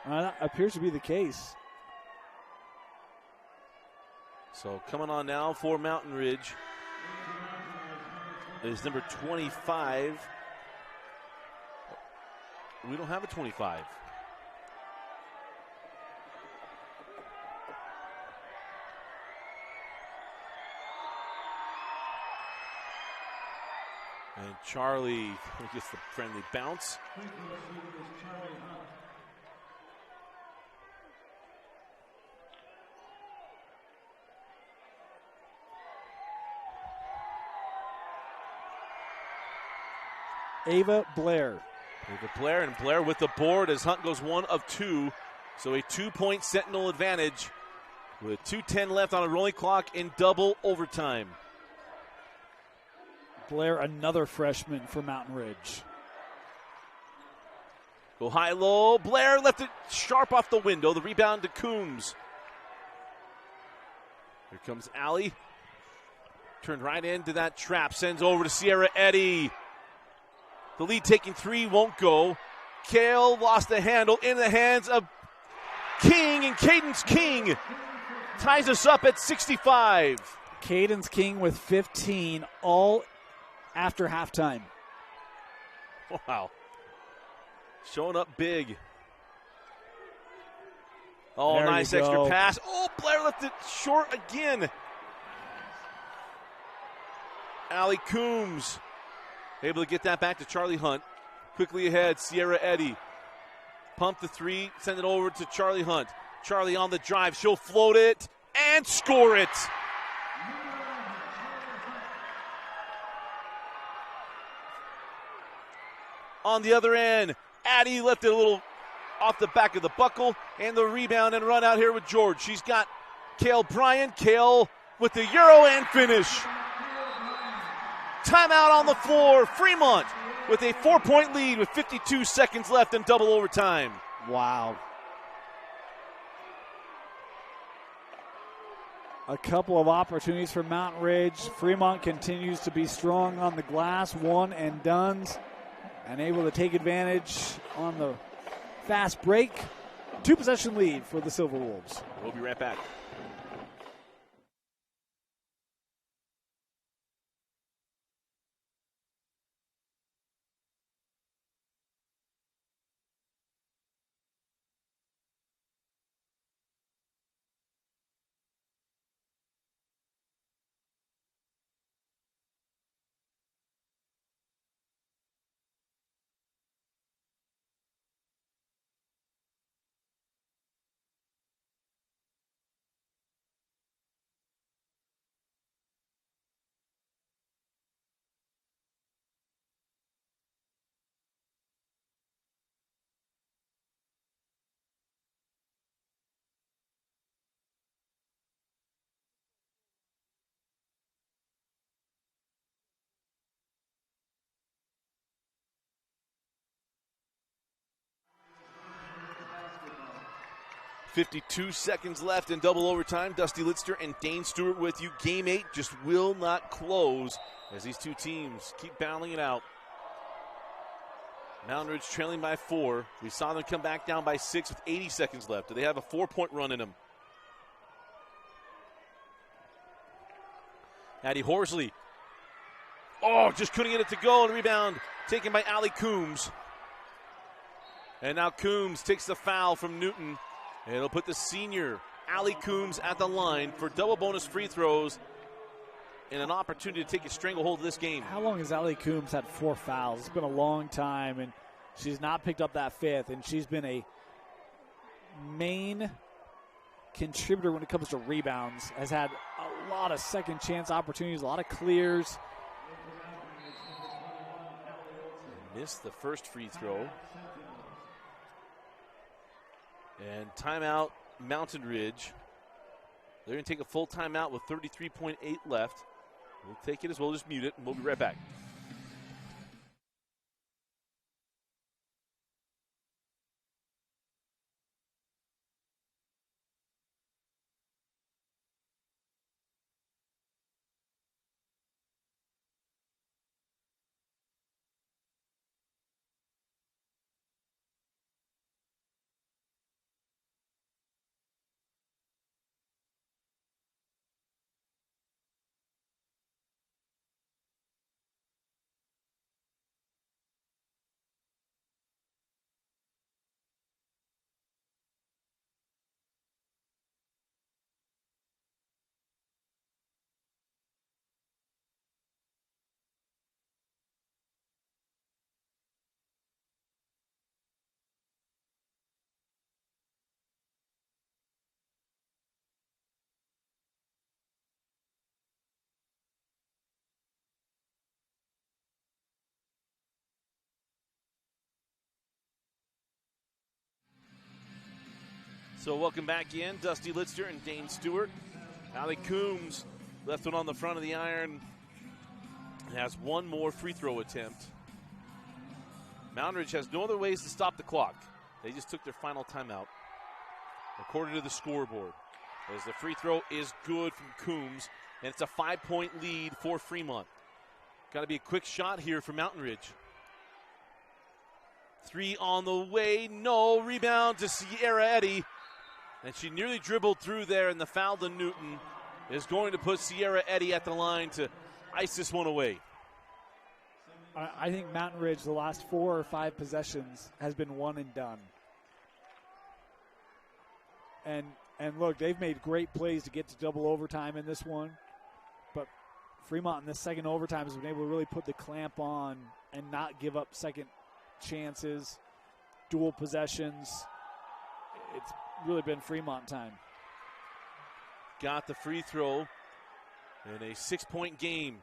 That appears to be the case. So coming on now for Mountain Ridge is number 25. We don't have a 25. And Charlie gets the friendly bounce. Ava Blair. And Blair with the board as Hunt goes 1 of 2. So a 2-point Sentinel advantage with 2:10 left on a rolling clock in double overtime. Blair, another freshman for Mountain Ridge. Go high-low. Blair left it sharp off the window. The rebound to Coombs. Here comes Allie. Turned right into that trap. Sends over to Sierra Eddy. The lead taking 3 won't go. Kale lost the handle in the hands of King, and Cadence King ties us up at 65. Cadence King with 15, all after halftime. Wow. Showing up big. Oh, There nice you extra go. pass. Oh, Blair left it short again. Allie Coombs able to get that back to Charlie Hunt. Quickly ahead, Sierra Eddy. Pump the 3, send it over to Charlie Hunt. Charlie on the drive. She'll float it and score it. On the other end, Addie left it a little off the back of the buckle, and the rebound and run out here with George. She's got Kale Bryan. Kale with the Euro and finish. timeout on the floor. Fremont with a 4-point lead with 52 seconds left in double overtime. Wow. A couple of opportunities for Mountain Ridge. Fremont continues to be strong on the glass, one and dones, and able to take advantage on the fast break. 2-possession lead for the Silverwolves. We'll be right back. .52 seconds left in double overtime. Dusty Litster and Dane Stewart with you. Game 8 just will not close as these two teams keep battling it out. Mountain Ridge trailing by 4. We saw them come back down by 6 with 80 seconds left. Do they have a 4-point run in them? Addie Horsley. Oh, just couldn't get it to go. And rebound taken by Allie Coombs. And now Coombs takes the foul from Newton. And it'll put the senior Allie Coombs at the line for double bonus free throws and an opportunity to take a stranglehold of this game. How long has Allie Coombs had 4 fouls? It's been a long time, and she's not picked up that 5th, and she's been a main contributor when it comes to rebounds. Has had a lot of second chance opportunities, a lot of clears. Missed the first free throw. And timeout, Mountain Ridge. They're going to take a full timeout with 33.8 left. We'll take it as well, just mute it, and we'll be right back. So welcome back in, Dusty Litster and Dane Stewart. Allie Coombs left one on the front of the iron and has one more free throw attempt. Mountain Ridge has no other ways to stop the clock. They just took their final timeout, according to the scoreboard. As the free throw is good from Coombs, and it's a 5-point lead for Fremont. Got to be a quick shot here for Mountain Ridge. 3 on the way, no. Rebound to Sierra Eddy. And she nearly dribbled through there, and the foul to Newton is going to put Sierra Eddy at the line to ice this one away. I think Mountain Ridge, the last 4 or 5 possessions, has been one and done. And look, they've made great plays to get to double overtime in this one. But Fremont in this second overtime has been able to really put the clamp on and not give up second chances, dual possessions. It's really been Fremont time. Got the free throw in a 6-point game.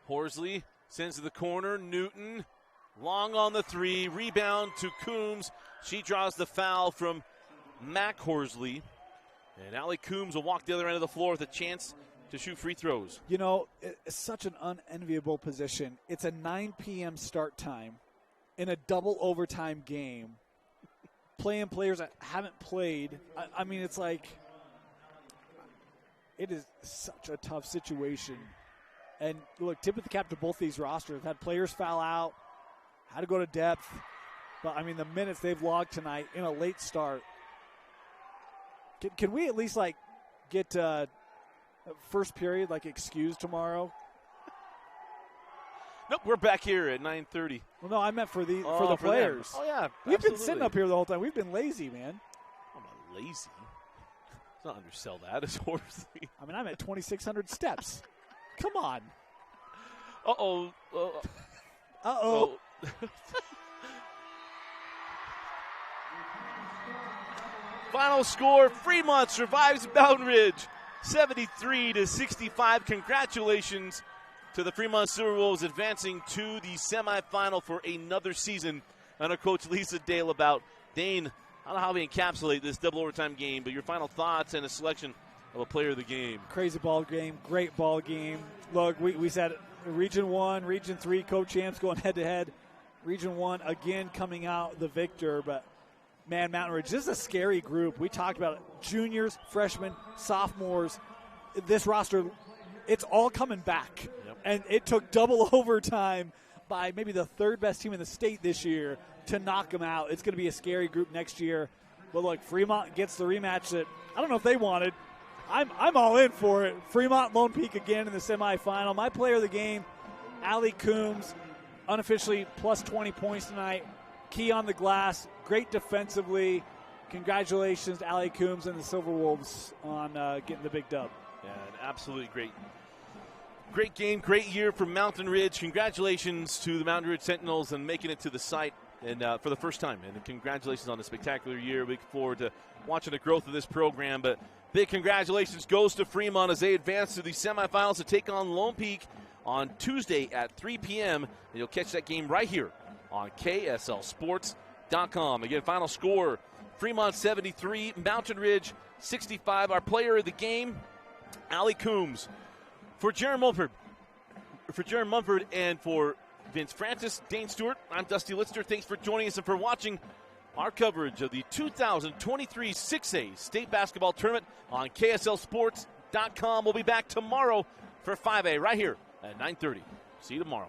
Horsley sends to the corner. Newton long on the 3. Rebound to Coombs. She draws the foul from Mac Horsley. And Allie Coombs will walk the other end of the floor with a chance to shoot free throws. You know, it's such an unenviable position. It's a 9 p.m. start time in a double overtime game, playing players that haven't played. I mean, it's like it is such a tough situation. And, look, tip of the cap to both these rosters. Had players foul out, had to go to depth. But, I mean, the minutes they've logged tonight in a late start. Can we at least, like, get first period, like, excused tomorrow? Nope, we're back here at 9:30. Well, no, I meant for the for players. Them. Oh, yeah, We've absolutely. been sitting up here the whole time. We've been lazy, man. I'm not lazy. Let's not undersell that. It's Horsley. I mean, I'm at 2,600 steps. Come on. Uh-oh. Uh-oh. Final score, Fremont survives Mountain Ridge, 73-65. Congratulations to the Fremont Silverwolves advancing to the semifinal for another season under Coach Lisa Dale. About Dane, I don't know how we encapsulate this double overtime game, but your final thoughts and a selection of a player of the game. Crazy ball game, great ball game. Look, we said Region 1, Region 3 co-champs going head-to-head. Region 1 again coming out the victor, but man, Mountain Ridge, this is a scary group. We talked about it. Juniors, freshmen, sophomores. This roster, it's all coming back. Yep. And it took double overtime by maybe the third best team in the state this year to knock them out. It's going to be a scary group next year. But look, Fremont gets the rematch that I don't know if they wanted. I'm all in for it. Fremont Lone Peak again in the semifinal. My player of the game, Allie Coombs, unofficially plus 20 points tonight. Key on the glass, great defensively. Congratulations to Allie Coombs and the Silverwolves on getting the big dub. Yeah, an absolutely great game, great year for Mountain Ridge. Congratulations to the Mountain Ridge Sentinels and making it to the site and for the first time. And congratulations on a spectacular year. We look forward to watching the growth of this program. But big congratulations goes to Fremont as they advance to the semifinals to take on Lone Peak on Tuesday at 3 p.m. And you'll catch that game right here on KSLSports.com. Again, final score, Fremont 73, Mountain Ridge 65. Our player of the game, Allie Coombs. For Jaron Mumford and for Vince Francis, Dane Stewart, I'm Dusty Litster. Thanks for joining us and for watching our coverage of the 2023 6A State Basketball Tournament on KSLSports.com. We'll be back tomorrow for 5A right here at 9:30. See you tomorrow.